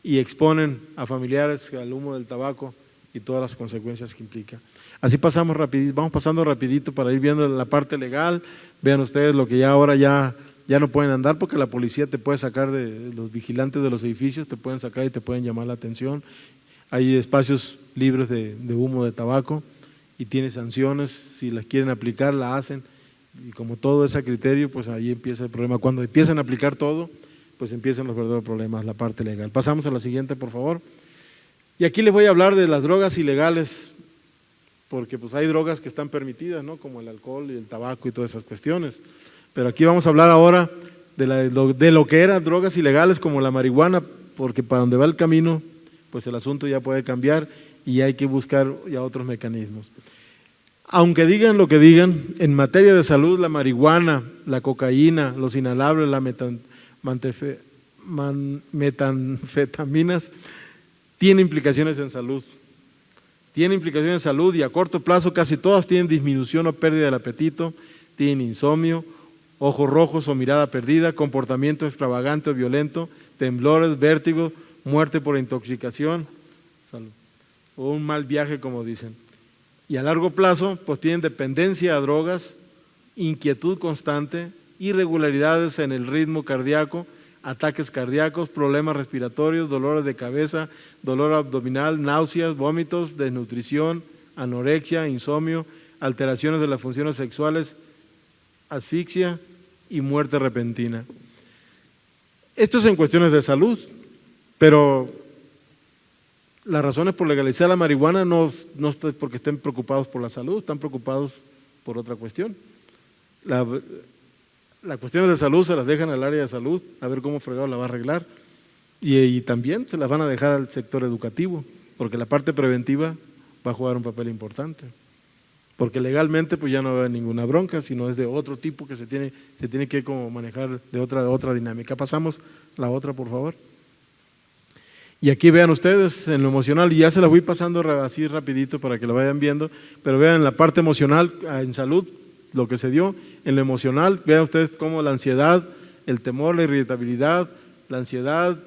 y exponen a familiares al humo del tabaco y todas las consecuencias que implica. Así pasamos rapidito, vamos pasando rapidito para ir viendo la parte legal. Vean ustedes lo que ya ahora ya no pueden andar porque la policía te puede sacar, de los vigilantes de los edificios te pueden sacar y te pueden llamar la atención. Hay espacios libres de humo de tabaco y tiene sanciones, si las quieren aplicar la hacen y como todo es a criterio, pues ahí empieza el problema. Cuando empiezan a aplicar todo, pues empiezan los verdaderos problemas, la parte legal. Pasamos a la siguiente, por favor. Y aquí les voy a hablar de las drogas ilegales, porque pues hay drogas que están permitidas, ¿no? Como el alcohol y el tabaco y todas esas cuestiones. Pero aquí vamos a hablar ahora de lo que eran drogas ilegales como la marihuana, porque para donde va el camino, pues el asunto ya puede cambiar y hay que buscar ya otros mecanismos. Aunque digan lo que digan, en materia de salud, la marihuana, la cocaína, los inhalables, las metanfetaminas, tienen implicaciones en salud. Tienen implicaciones en salud y a corto plazo casi todas tienen disminución o pérdida del apetito, tienen insomnio, ojos rojos o mirada perdida, comportamiento extravagante o violento, temblores, vértigo, muerte por intoxicación o un mal viaje, como dicen. Y a largo plazo, pues tienen dependencia a drogas, inquietud constante, irregularidades en el ritmo cardíaco, ataques cardíacos, problemas respiratorios, dolores de cabeza, dolor abdominal, náuseas, vómitos, desnutrición, anorexia, insomnio, alteraciones de las funciones sexuales, asfixia y muerte repentina. Esto es en cuestiones de salud, pero las razones por legalizar la marihuana no es porque estén preocupados por la salud, están preocupados por otra cuestión. Las cuestiones de salud se las dejan al área de salud, a ver cómo fregado la va a arreglar, y también se las van a dejar al sector educativo, porque la parte preventiva va a jugar un papel importante. Porque legalmente pues ya no va a haber ninguna bronca, sino es de otro tipo que se tiene que como manejar de otra dinámica. Pasamos la otra, por favor. Y aquí vean ustedes en lo emocional, y ya se la voy pasando así rapidito para que lo vayan viendo, pero vean la parte emocional en salud, lo que se dio. En lo emocional, vean ustedes cómo la ansiedad, el temor, la irritabilidad, la ansiedad,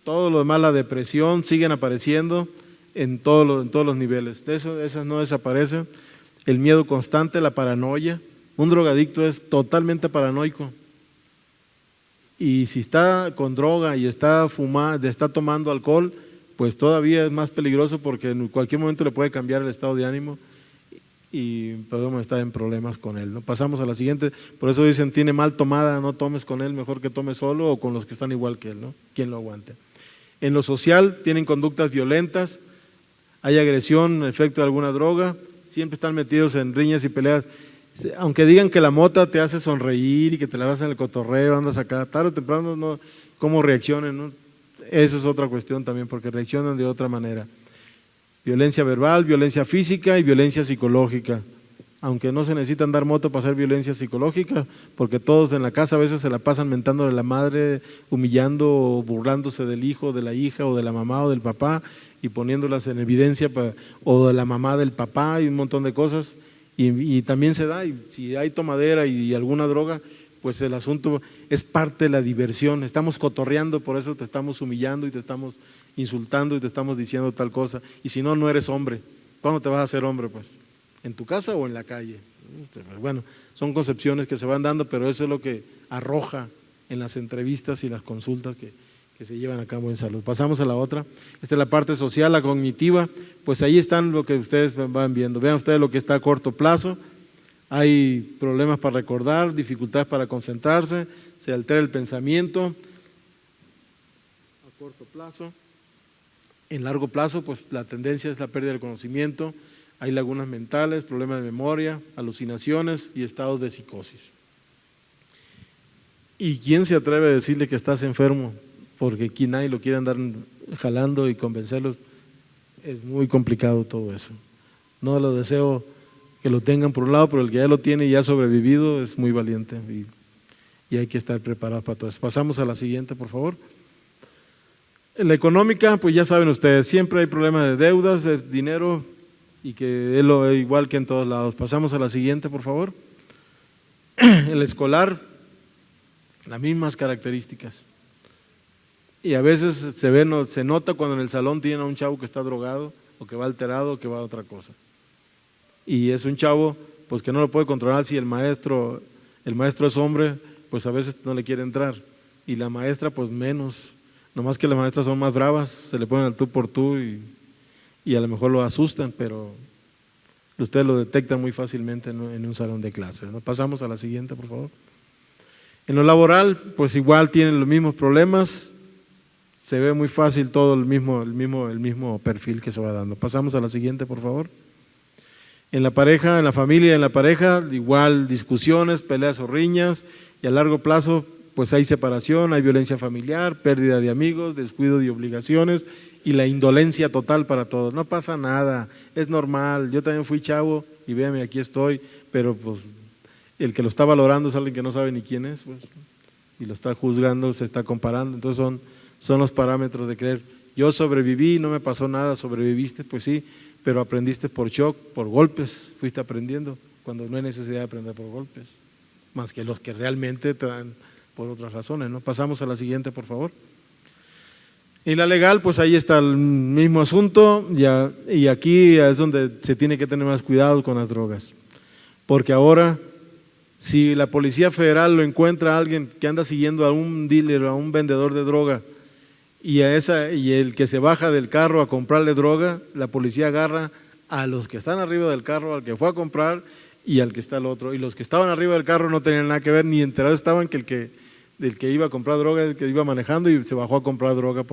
todo lo demás, la depresión, siguen apareciendo en todos los niveles. Esas no desaparecen. El miedo constante, la paranoia. Un drogadicto es totalmente paranoico. Y si está con droga y está tomando alcohol, pues todavía es más peligroso porque en cualquier momento le puede cambiar el estado de ánimo y podemos estar en problemas con él, ¿no? Pasamos a la siguiente. Por eso dicen, tiene mal tomada, no tomes con él, mejor que tomes solo o con los que están igual que él, ¿no? ¿Quién lo aguante? En lo social, tienen conductas violentas, hay agresión, efecto de alguna droga, siempre están metidos en riñas y peleas. Aunque digan que la mota te hace sonreír y que te la vas en el cotorreo, andas acá, tarde o temprano, no, cómo reaccionen, ¿no? Eso es otra cuestión también, porque reaccionan de otra manera. Violencia verbal, violencia física y violencia psicológica. Aunque no se necesitan dar moto para hacer violencia psicológica, porque todos en la casa a veces se la pasan mentándole a la madre, humillando o burlándose del hijo, de la hija o de la mamá o del papá y poniéndolas en evidencia, o de la mamá del papá y un montón de cosas. Y también se da, y si hay tomadera y alguna droga, pues el asunto es parte de la diversión. Estamos cotorreando, por eso te estamos humillando y te estamos insultando y te estamos diciendo tal cosa. Y si no, no eres hombre. ¿Cuándo te vas a hacer hombre? Pues, ¿en tu casa o en la calle? Bueno, son concepciones que se van dando, pero eso es lo que arroja en las entrevistas y las consultas que se llevan a cabo en salud. Pasamos a la otra. Esta es la parte social, la cognitiva. Pues ahí están lo que ustedes van viendo. Vean ustedes lo que está a corto plazo. Hay problemas para recordar, dificultades para concentrarse, se altera el pensamiento a corto plazo. En largo plazo, pues la tendencia es la pérdida del conocimiento, hay lagunas mentales, problemas de memoria, alucinaciones y estados de psicosis. ¿Y quién se atreve a decirle que estás enfermo? Porque aquí nadie lo quiere andar jalando y convencerlos. Es muy complicado todo eso. No lo deseo que lo tengan por un lado, pero el que ya lo tiene y ya ha sobrevivido es muy valiente y hay que estar preparados para todo eso. Pasamos a la siguiente, por favor. En la económica, pues ya saben ustedes, siempre hay problemas de deudas, de dinero, y que es lo igual que en todos lados. Pasamos a la siguiente, por favor. En la escolar, las mismas características. Y a veces se nota cuando en el salón tienen a un chavo que está drogado, o que va alterado, o que va a otra cosa. Y es un chavo pues que no lo puede controlar. Si el maestro es hombre, pues a veces no le quiere entrar, y la maestra pues menos, nomás que las maestras son más bravas, se le ponen al tú por tú y a lo mejor lo asustan, pero ustedes lo detectan muy fácilmente en un salón de clases, ¿no? Pasamos a la siguiente, por favor. En lo laboral, pues igual tienen los mismos problemas, se ve muy fácil todo el mismo perfil que se va dando. Pasamos a la siguiente, por favor. En la pareja, en la familia, en la pareja, igual discusiones, peleas o riñas, y a largo plazo pues hay separación, hay violencia familiar, pérdida de amigos, descuido de obligaciones y la indolencia total para todos. No pasa nada, es normal, yo también fui chavo y véame, aquí estoy, pero pues el que lo está valorando es alguien que no sabe ni quién es, pues, y lo está juzgando, se está comparando. Entonces son los parámetros de creer, yo sobreviví, no me pasó nada, sobreviviste, pues sí, pero aprendiste por shock, por golpes, fuiste aprendiendo, cuando no hay necesidad de aprender por golpes, más que los que realmente te dan por otras razones, ¿no? Pasamos a la siguiente, por favor. Y la legal, pues ahí está el mismo asunto, y aquí es donde se tiene que tener más cuidado con las drogas, porque ahora Si la Policía Federal lo encuentra a alguien que anda siguiendo a un dealer, a un vendedor de droga, y el que se baja del carro a comprarle droga, la policía agarra a los que están arriba del carro, al que fue a comprar y al que está al otro. Y los que estaban arriba del carro no tenían nada que ver, ni enterados estaban que del que iba a comprar droga, el que iba manejando y se bajó a comprar droga,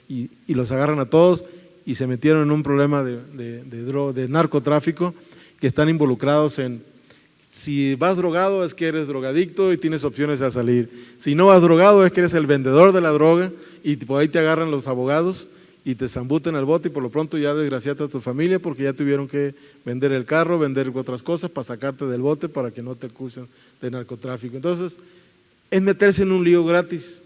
y los agarran a todos y se metieron en un problema de narcotráfico, que están involucrados en, si vas drogado es que eres drogadicto y tienes opciones a salir, si no vas drogado es que eres el vendedor de la droga y por ahí te agarran los abogados y te zambuten al bote y por lo pronto ya desgraciaste a tu familia porque ya tuvieron que vender el carro, vender otras cosas para sacarte del bote para que no te acusen de narcotráfico. Entonces, es meterse en un lío gratis,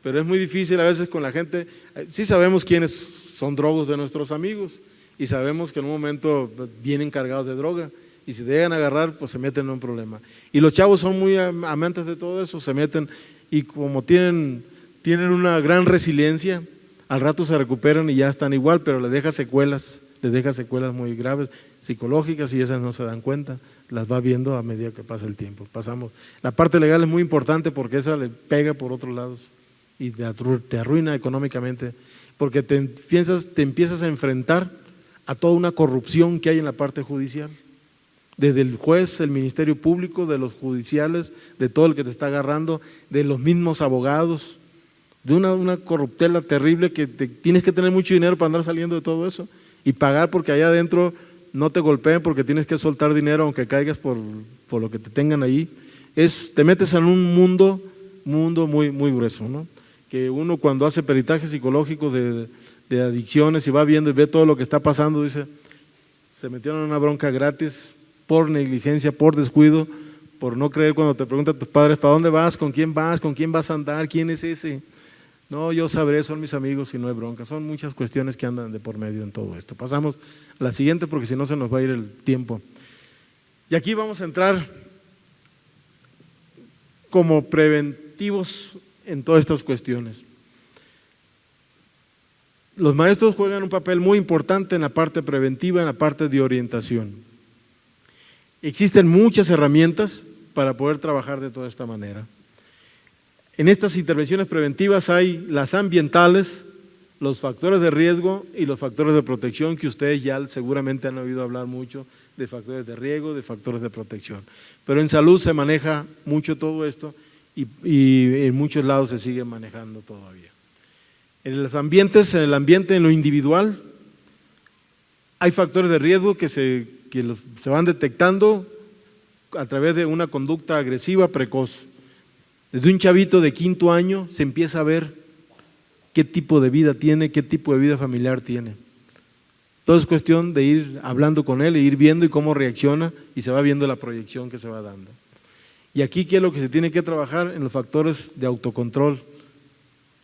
pero es muy difícil a veces con la gente. Sí sabemos quiénes son drogos de nuestros amigos y sabemos que en un momento vienen cargados de droga y si te llegan a agarrar, pues se meten en un problema. Y los chavos son muy amantes de todo eso, se meten y como tienen una gran resiliencia, al rato se recuperan y ya están igual, pero les deja secuelas muy graves, psicológicas, y esas no se dan cuenta, las va viendo a medida que pasa el tiempo. La parte legal es muy importante porque esa le pega por otros lados y te arruina económicamente, porque te empiezas a enfrentar a toda una corrupción que hay en la parte judicial, desde el juez, el Ministerio Público, de los judiciales, de todo el que te está agarrando, de los mismos abogados, de una corruptela terrible que tienes que tener mucho dinero para andar saliendo de todo eso y pagar porque allá adentro no te golpeen porque tienes que soltar dinero aunque caigas por lo que te tengan ahí. Te metes en un mundo muy, muy grueso, ¿no? Que uno cuando hace peritaje psicológico de adicciones y va viendo y ve todo lo que está pasando, dice, se metieron en una bronca gratis por negligencia, por descuido, por no creer cuando te preguntan tus padres, ¿para dónde vas? ¿Con quién vas a andar? ¿Quién es ese? No, yo sabré, son mis amigos y no hay bronca. Son muchas cuestiones que andan de por medio en todo esto. Pasamos a la siguiente porque si no se nos va a ir el tiempo. Y aquí vamos a entrar como preventivos en todas estas cuestiones. Los maestros juegan un papel muy importante en la parte preventiva, en la parte de orientación. Existen muchas herramientas para poder trabajar de toda esta manera. En estas intervenciones preventivas hay las ambientales, los factores de riesgo y los factores de protección, que ustedes ya seguramente han oído hablar mucho de factores de riesgo, de factores de protección. Pero en salud se maneja mucho todo esto y en muchos lados se sigue manejando todavía. En los ambientes, en lo individual, hay factores de riesgo que se van detectando a través de una conducta agresiva precoz. Desde un chavito de 5º año se empieza a ver qué tipo de vida tiene, qué tipo de vida familiar tiene. Todo es cuestión de ir hablando con él e ir viendo y cómo reacciona y se va viendo la proyección que se va dando. Y aquí, ¿qué es lo que se tiene que trabajar? En los factores de autocontrol.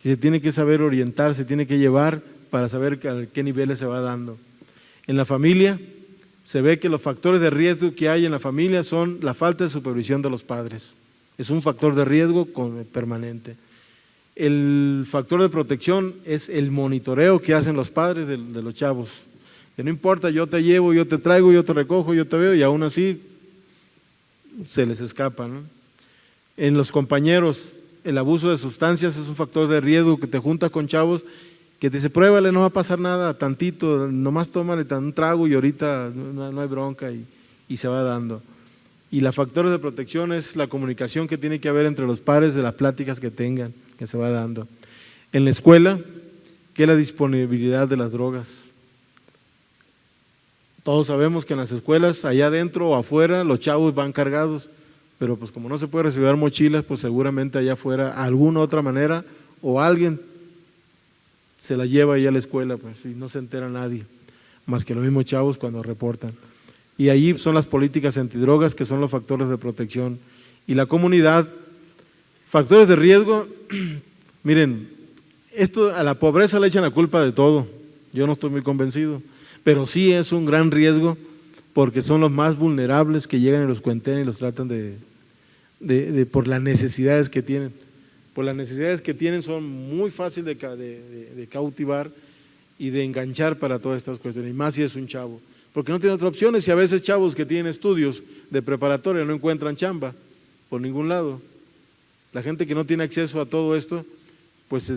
Se tiene que saber orientar, se tiene que llevar para saber a qué niveles se va dando. En la familia se ve que los factores de riesgo que hay en la familia son la falta de supervisión de los padres. Es un factor de riesgo permanente. El factor de protección es el monitoreo que hacen los padres de los chavos. Que no importa, yo te llevo, yo te traigo, yo te recojo, yo te veo y aún así se les escapa, ¿no? En los compañeros, el abuso de sustancias es un factor de riesgo, que te juntas con chavos que te dice, pruébale, no va a pasar nada, tantito, nomás tómale un trago y ahorita no hay bronca y se va dando. Y los factores de protección es la comunicación que tiene que haber entre los padres de las pláticas que tengan, que se va dando. En la escuela, ¿qué es la disponibilidad de las drogas? Todos sabemos que en las escuelas, allá adentro o afuera, los chavos van cargados, pero pues como no se puede recibir mochilas, pues seguramente allá afuera, alguna otra manera, o alguien se la lleva allá a la escuela, pues y no se entera nadie, más que los mismos chavos cuando reportan. Y ahí son las políticas antidrogas, que son los factores de protección. Y la comunidad, factores de riesgo, miren, a la pobreza le echan la culpa de todo, yo no estoy muy convencido, pero sí es un gran riesgo porque son los más vulnerables que llegan y los cuentean y los tratan por las necesidades que tienen. Por las necesidades que tienen son muy fáciles de cautivar y de enganchar para todas estas cuestiones, y más si es un chavo. porque no tienen otras opciones, y a veces chavos que tienen estudios de preparatoria no encuentran chamba por ningún lado. La gente que no tiene acceso a todo esto, pues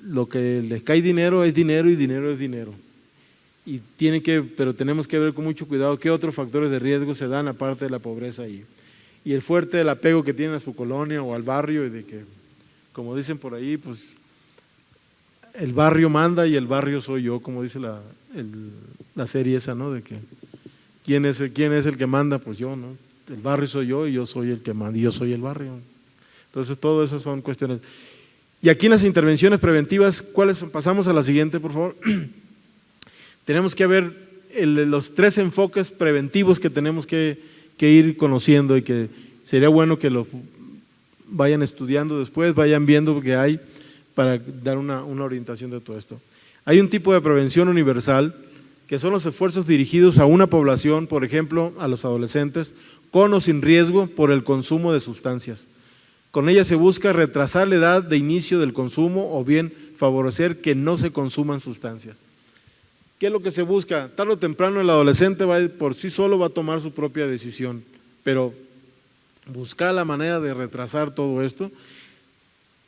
lo que les cae dinero es dinero y dinero es dinero. Y pero tenemos que ver con mucho cuidado qué otros factores de riesgo se dan aparte de la pobreza ahí. Y el fuerte del apego que tienen a su colonia o al barrio, y de que, como dicen por ahí, pues el barrio manda y el barrio soy yo, como dice la serie esa, ¿no? De que ¿quién es el que manda? Pues yo, ¿no? El barrio soy yo y yo soy el que manda y yo soy el barrio. Entonces todo eso son cuestiones. Y aquí en las intervenciones preventivas, ¿cuáles son? Pasamos a la siguiente, por favor. Tenemos que ver los 3 enfoques preventivos que tenemos que ir conociendo, y que sería bueno que lo vayan estudiando después, vayan viendo qué hay para dar una orientación de todo esto. Hay un tipo de prevención universal que son los esfuerzos dirigidos a una población, por ejemplo, a los adolescentes, con o sin riesgo por el consumo de sustancias. Con ella se busca retrasar la edad de inicio del consumo o bien favorecer que no se consuman sustancias. ¿Qué es lo que se busca? Tarde o temprano el adolescente por sí solo va a tomar su propia decisión, pero buscar la manera de retrasar todo esto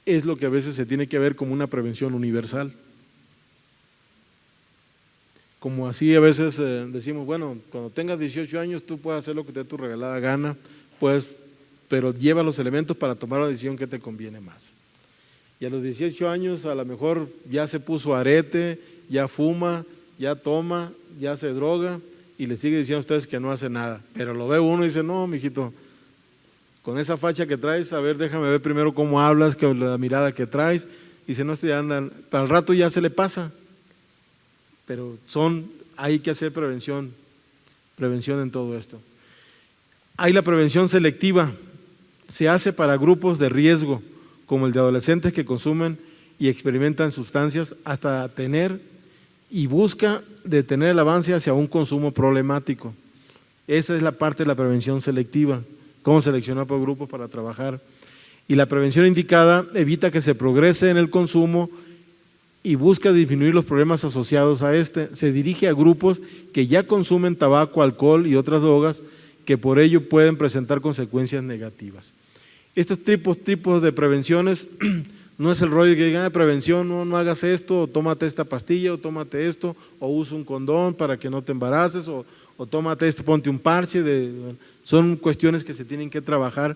es lo que a veces se tiene que ver como una prevención universal. Como así a veces decimos, bueno, cuando tengas 18 años tú puedes hacer lo que te dé tu regalada gana, pues, pero lleva los elementos para tomar la decisión que te conviene más. Y a los 18 años a lo mejor ya se puso arete, ya fuma, ya toma, ya se droga, y le sigue diciendo a ustedes que no hace nada. Pero lo ve uno y dice, no, mijito, con esa facha que traes, a ver, déjame ver primero cómo hablas, que la mirada que traes. Dice, no, ya andan, para el rato ya se le pasa. Pero hay que hacer prevención en todo esto. Hay la prevención selectiva, se hace para grupos de riesgo, como el de adolescentes que consumen y experimentan sustancias hasta tener, y busca detener el avance hacia un consumo problemático. Esa es la parte de la prevención selectiva, cómo seleccionar por grupos para trabajar. Y la prevención indicada evita que se progrese en el consumo y busca disminuir los problemas asociados a este. Se dirige a grupos que ya consumen tabaco, alcohol y otras drogas, que por ello pueden presentar consecuencias negativas. Estos tipos de prevenciones no es el rollo que digan, prevención, no hagas esto, o tómate esta pastilla, o tómate esto, o usa un condón para que no te embaraces, o tómate esto, ponte un parche. Son cuestiones que se tienen que trabajar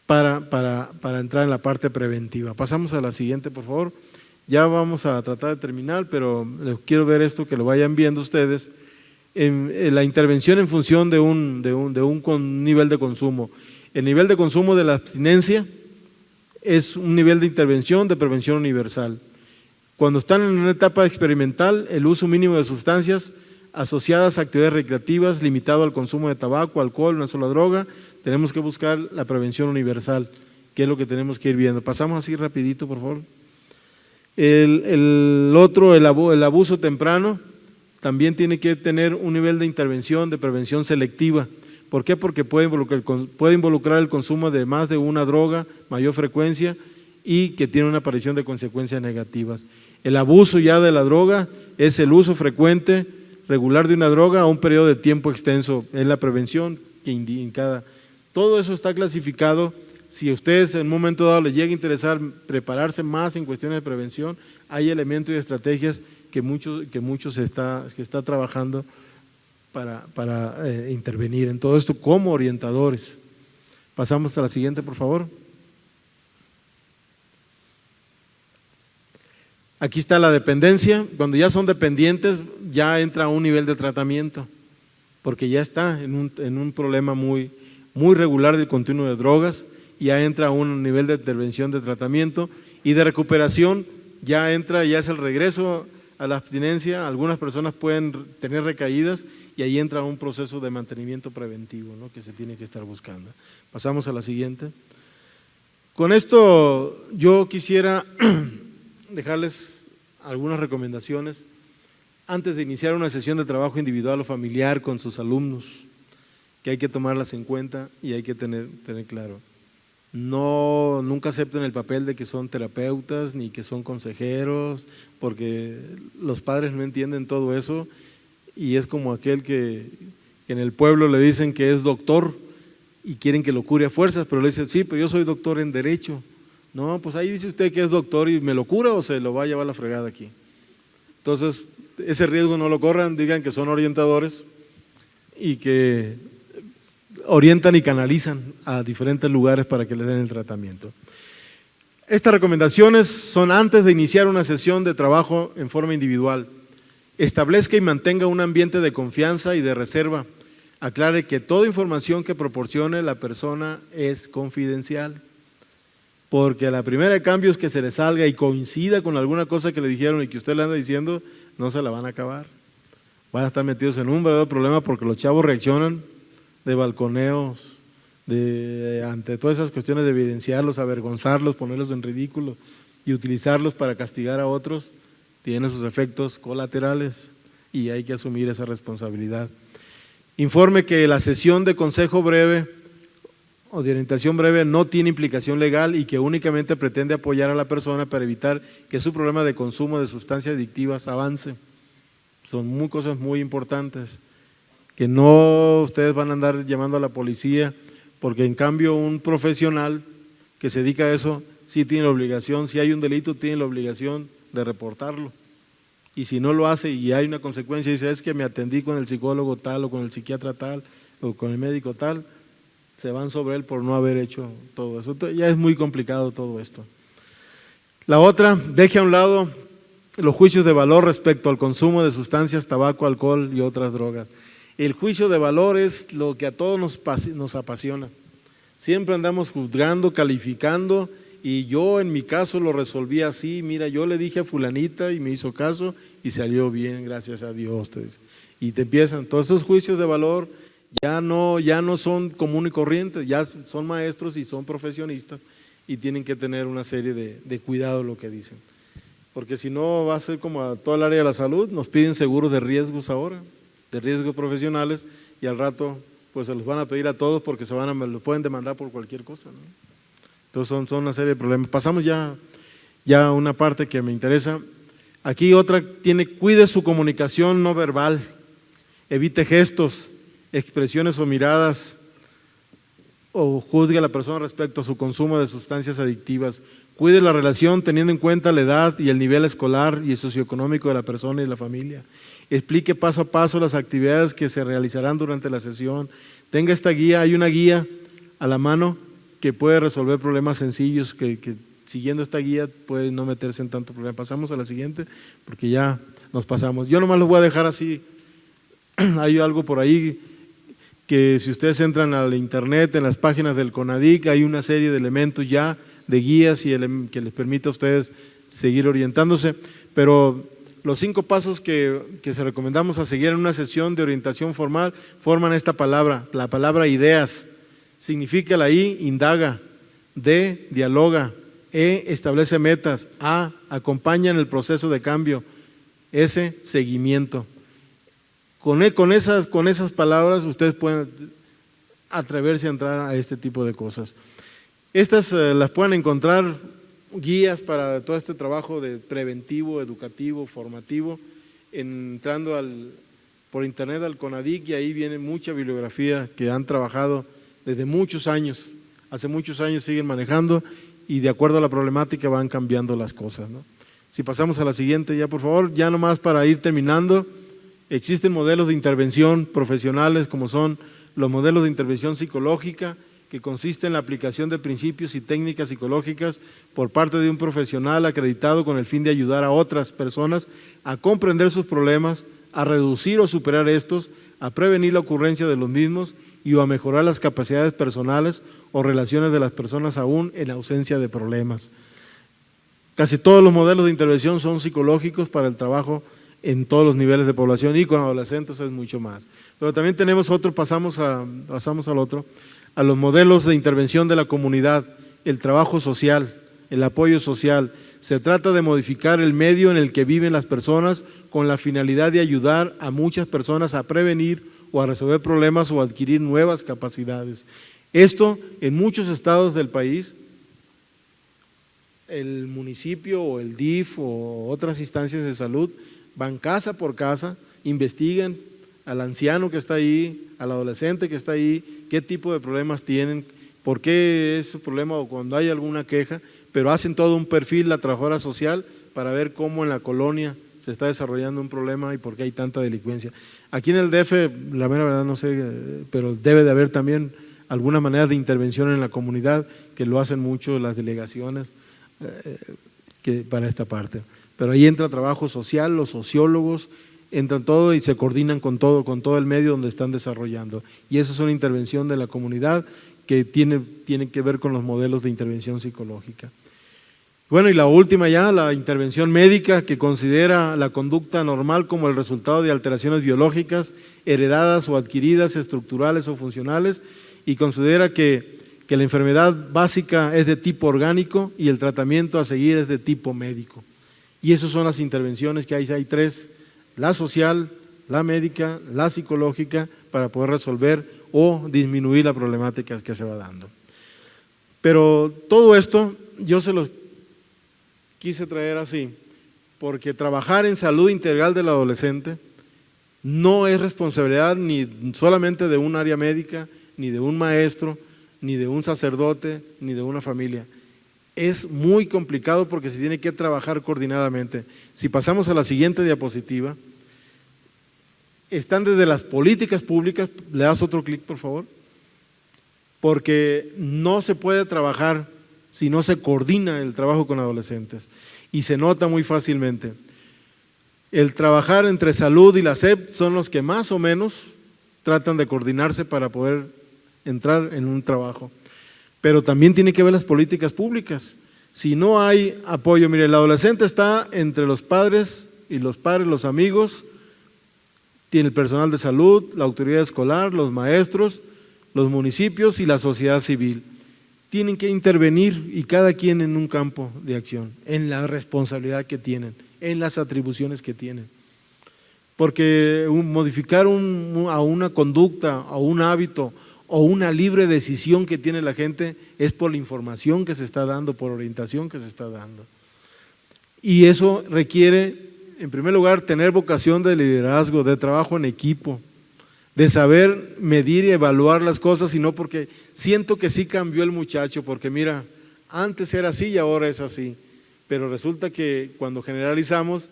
para entrar en la parte preventiva. Pasamos a la siguiente, por favor. Ya vamos a tratar de terminar, pero les quiero ver esto, que lo vayan viendo ustedes. En la intervención en función de un nivel de consumo. El nivel de consumo de la abstinencia es un nivel de intervención de prevención universal. Cuando están en una etapa experimental, el uso mínimo de sustancias asociadas a actividades recreativas, limitado al consumo de tabaco, alcohol, una sola droga, tenemos que buscar la prevención universal, que es lo que tenemos que ir viendo. Pasamos así rapidito, por favor. El abuso temprano, también tiene que tener un nivel de intervención de prevención selectiva. ¿Por qué? Porque puede involucrar el consumo de más de una droga, mayor frecuencia, y que tiene una aparición de consecuencias negativas. El abuso ya de la droga es el uso frecuente, regular de una droga a un periodo de tiempo extenso. Es la prevención que indicada. Todo eso está clasificado. Si a ustedes en un momento dado les llega a interesar prepararse más en cuestiones de prevención, hay elementos y estrategias que muchos está trabajando para intervenir en todo esto como orientadores. Pasamos a la siguiente, por favor. Aquí está la dependencia. Cuando ya son dependientes, ya entra a un nivel de tratamiento, porque ya está en un problema muy regular del continuo de drogas, ya entra a un nivel de intervención de tratamiento, y de recuperación ya es el regreso a la abstinencia. Algunas personas pueden tener recaídas y ahí entra un proceso de mantenimiento preventivo, ¿no?, que se tiene que estar buscando. Pasamos a la siguiente. Con esto yo quisiera dejarles algunas recomendaciones antes de iniciar una sesión de trabajo individual o familiar con sus alumnos, que hay que tomarlas en cuenta y hay que tener claro. Nunca acepten el papel de que son terapeutas ni que son consejeros, porque los padres no entienden todo eso y es como aquel que en el pueblo le dicen que es doctor y quieren que lo cure a fuerzas, pero le dicen, sí, pero yo soy doctor en Derecho. No, pues ahí dice usted que es doctor y me lo cura o se lo va a llevar la fregada aquí. Entonces, ese riesgo no lo corran, digan que son orientadores y que orientan y canalizan a diferentes lugares para que les den el tratamiento. Estas recomendaciones son antes de iniciar una sesión de trabajo en forma individual. Establezca y mantenga un ambiente de confianza y de reserva. Aclare que toda información que proporcione la persona es confidencial, porque a la primera de cambios que se le salga y coincida con alguna cosa que le dijeron y que usted le anda diciendo, no se la van a acabar. Van a estar metidos en un verdadero problema porque los chavos reaccionan de balconeos, ante todas esas cuestiones de evidenciarlos, avergonzarlos, ponerlos en ridículo y utilizarlos para castigar a otros, tiene sus efectos colaterales y hay que asumir esa responsabilidad. Informe que la sesión de consejo breve o de orientación breve no tiene implicación legal y que únicamente pretende apoyar a la persona para evitar que su problema de consumo de sustancias adictivas avance. Son cosas muy importantes, que no ustedes van a andar llamando a la policía, porque en cambio un profesional que se dedica a eso sí tiene la obligación, si hay un delito tiene la obligación de reportarlo. Y si no lo hace y hay una consecuencia, dice, es que me atendí con el psicólogo tal o con el psiquiatra tal o con el médico tal, se van sobre él por no haber hecho todo eso. Ya es muy complicado todo esto. La otra, deje a un lado los juicios de valor respecto al consumo de sustancias, tabaco, alcohol y otras drogas. El juicio de valor es lo que a todos nos apasiona. Siempre andamos juzgando, calificando, y yo en mi caso lo resolví así, mira, yo le dije a fulanita y me hizo caso y salió bien, gracias a Dios. Y te empiezan, todos esos juicios de valor ya no son común y corriente, ya son maestros y son profesionistas y tienen que tener una serie de cuidado lo que dicen. Porque si no va a ser como a toda el área de la salud, nos piden seguros de riesgos ahora, de riesgos profesionales, y al rato pues se los van a pedir a todos porque lo pueden demandar por cualquier cosa, ¿no? Entonces son una serie de problemas. Pasamos ya a una parte que me interesa. Aquí otra cuide su comunicación no verbal, evite gestos, expresiones o miradas, o juzgue a la persona respecto a su consumo de sustancias adictivas. Cuide la relación teniendo en cuenta la edad y el nivel escolar y socioeconómico de la persona y de la familia. Explique paso a paso las actividades que se realizarán durante la sesión. Tenga esta guía, hay una guía a la mano que puede resolver problemas sencillos, que siguiendo esta guía puede no meterse en tanto problema. Pasamos a la siguiente porque ya nos pasamos. Yo nomás los voy a dejar así. Hay algo por ahí que si ustedes entran al internet, en las páginas del CONADIC, hay una serie de elementos ya, de guías y que les permite a ustedes seguir orientándose, pero los 5 pasos que se recomendamos a seguir en una sesión de orientación formal forman esta palabra, la palabra ideas. Significa la I, indaga, D, dialoga, E, establece metas, A, acompaña en el proceso de cambio, S, seguimiento. Con esas palabras ustedes pueden atreverse a entrar a este tipo de cosas. Estas las pueden encontrar guías para todo este trabajo de preventivo, educativo, formativo, entrando por internet al CONADIC, y ahí viene mucha bibliografía que han trabajado desde muchos años, hace muchos años siguen manejando y de acuerdo a la problemática van cambiando las cosas, ¿no? Si pasamos a la siguiente ya por favor, ya nomás para ir terminando, existen modelos de intervención profesionales como son los modelos de intervención psicológica, que consiste en la aplicación de principios y técnicas psicológicas por parte de un profesional acreditado con el fin de ayudar a otras personas a comprender sus problemas, a reducir o superar estos, a prevenir la ocurrencia de los mismos y a mejorar las capacidades personales o relaciones de las personas aún en ausencia de problemas. Casi todos los modelos de intervención son psicológicos para el trabajo en todos los niveles de población y con adolescentes es mucho más. Pero también tenemos otro, pasamos al otro, a los modelos de intervención de la comunidad, el trabajo social, el apoyo social. Se trata de modificar el medio en el que viven las personas con la finalidad de ayudar a muchas personas a prevenir o a resolver problemas o adquirir nuevas capacidades. Esto en muchos estados del país, el municipio o el DIF o otras instancias de salud van casa por casa investiguen al anciano que está ahí, al adolescente que está ahí, qué tipo de problemas tienen, por qué es su problema o cuando hay alguna queja, pero hacen todo un perfil la trabajadora social para ver cómo en la colonia se está desarrollando un problema y por qué hay tanta delincuencia. Aquí en el DF, la mera verdad no sé, pero debe de haber también alguna manera de intervención en la comunidad, que lo hacen mucho las delegaciones para esta parte. Pero ahí entra trabajo social, los sociólogos, entran todo y se coordinan con todo el medio donde están desarrollando. Y eso es una intervención de la comunidad que tiene que ver con los modelos de intervención psicológica. Bueno, y la última ya, la intervención médica, que considera la conducta normal como el resultado de alteraciones biológicas, heredadas o adquiridas, estructurales o funcionales, y considera que la enfermedad básica es de tipo orgánico y el tratamiento a seguir es de tipo médico. Y esas son las intervenciones que hay tres: la social, la médica, la psicológica, para poder resolver o disminuir la problemática que se va dando. Pero todo esto yo se los quise traer así, porque trabajar en salud integral del adolescente no es responsabilidad ni solamente de un área médica, ni de un maestro, ni de un sacerdote, ni de una familia. Es muy complicado porque se tiene que trabajar coordinadamente. Si pasamos a la siguiente diapositiva, están desde las políticas públicas, le das otro clic por favor, porque no se puede trabajar si no se coordina el trabajo con adolescentes, y se nota muy fácilmente. El trabajar entre salud y la SEP son los que más o menos tratan de coordinarse para poder entrar en un trabajo, pero también tiene que ver las políticas públicas. Si no hay apoyo, mire, el adolescente está entre los padres, los amigos, tiene el personal de salud, la autoridad escolar, los maestros, los municipios y la sociedad civil. Tienen que intervenir, y cada quien en un campo de acción, en la responsabilidad que tienen, en las atribuciones que tienen. Porque modificar a una conducta, a un hábito o una libre decisión que tiene la gente es por la información que se está dando, por orientación que se está dando. Y eso requiere, en primer lugar, tener vocación de liderazgo, de trabajo en equipo, de saber medir y evaluar las cosas, y no porque siento que sí cambió el muchacho, porque mira, antes era así y ahora es así, pero resulta que cuando generalizamos,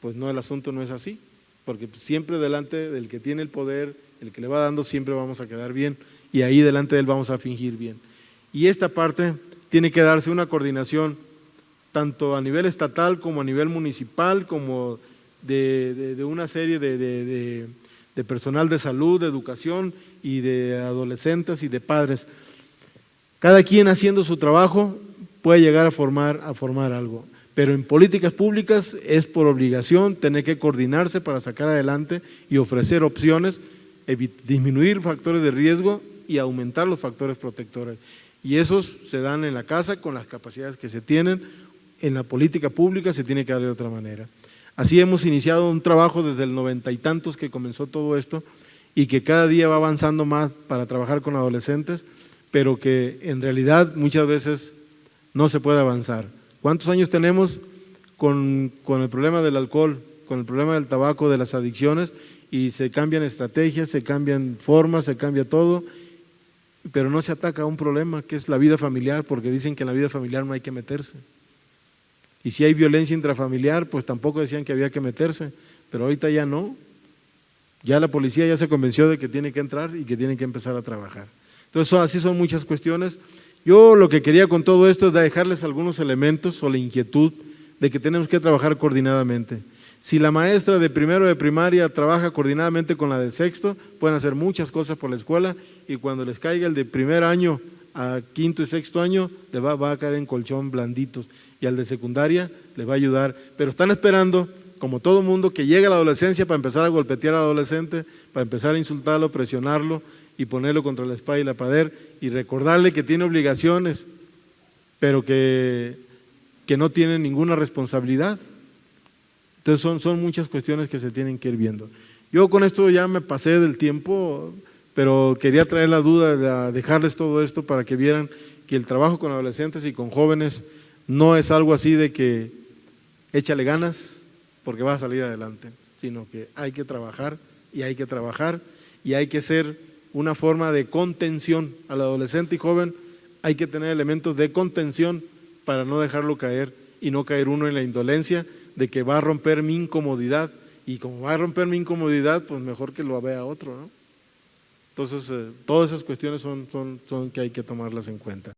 pues no, el asunto no es así, porque siempre delante del que tiene el poder, el que le va dando, siempre vamos a quedar bien, y ahí delante de él vamos a fingir bien. Y esta parte tiene que darse una coordinación tanto a nivel estatal como a nivel municipal, como de una serie de personal de salud, de educación y de adolescentes y de padres. Cada quien haciendo su trabajo puede llegar a formar algo, pero en políticas públicas es por obligación tener que coordinarse para sacar adelante y ofrecer opciones, disminuir factores de riesgo y aumentar los factores protectores. Y esos se dan en la casa con las capacidades que se tienen. En la política pública se tiene que dar de otra manera. Así hemos iniciado un trabajo desde el 90 y tantos que comenzó todo esto, y que cada día va avanzando más para trabajar con adolescentes, pero que en realidad muchas veces no se puede avanzar. ¿Cuántos años tenemos con el problema del alcohol, con el problema del tabaco, de las adicciones? Y se cambian estrategias, se cambian formas, se cambia todo, pero no se ataca a un problema que es la vida familiar, porque dicen que en la vida familiar no hay que meterse. Y si hay violencia intrafamiliar, pues tampoco decían que había que meterse, pero ahorita ya no. Ya la policía ya se convenció de que tiene que entrar y que tiene que empezar a trabajar. Entonces así son muchas cuestiones. Yo lo que quería con todo esto es dejarles algunos elementos o la inquietud de que tenemos que trabajar coordinadamente. Si la maestra de primero de primaria trabaja coordinadamente con la de sexto, pueden hacer muchas cosas por la escuela, y cuando les caiga el de primer año a quinto y sexto año, le va a caer en colchón blanditos, y al de secundaria le va a ayudar. Pero están esperando, como todo mundo, que llegue la adolescencia para empezar a golpetear al adolescente, para empezar a insultarlo, presionarlo y ponerlo contra la espada y la pared, y recordarle que tiene obligaciones, pero que no tiene ninguna responsabilidad. Entonces son muchas cuestiones que se tienen que ir viendo. Yo con esto ya me pasé del tiempo, pero quería traer la duda, de dejarles todo esto para que vieran que el trabajo con adolescentes y con jóvenes no es algo así de que échale ganas porque vas a salir adelante. sino que hay que trabajar y hay que trabajar y hay que ser una forma de contención al adolescente y joven. Hay que tener elementos de contención para no dejarlo caer y no caer uno en la indolencia de que va a romper mi incomodidad, y como va a romper mi incomodidad, pues mejor que lo vea otro, ¿no? Entonces, todas esas cuestiones son que hay que tomarlas en cuenta.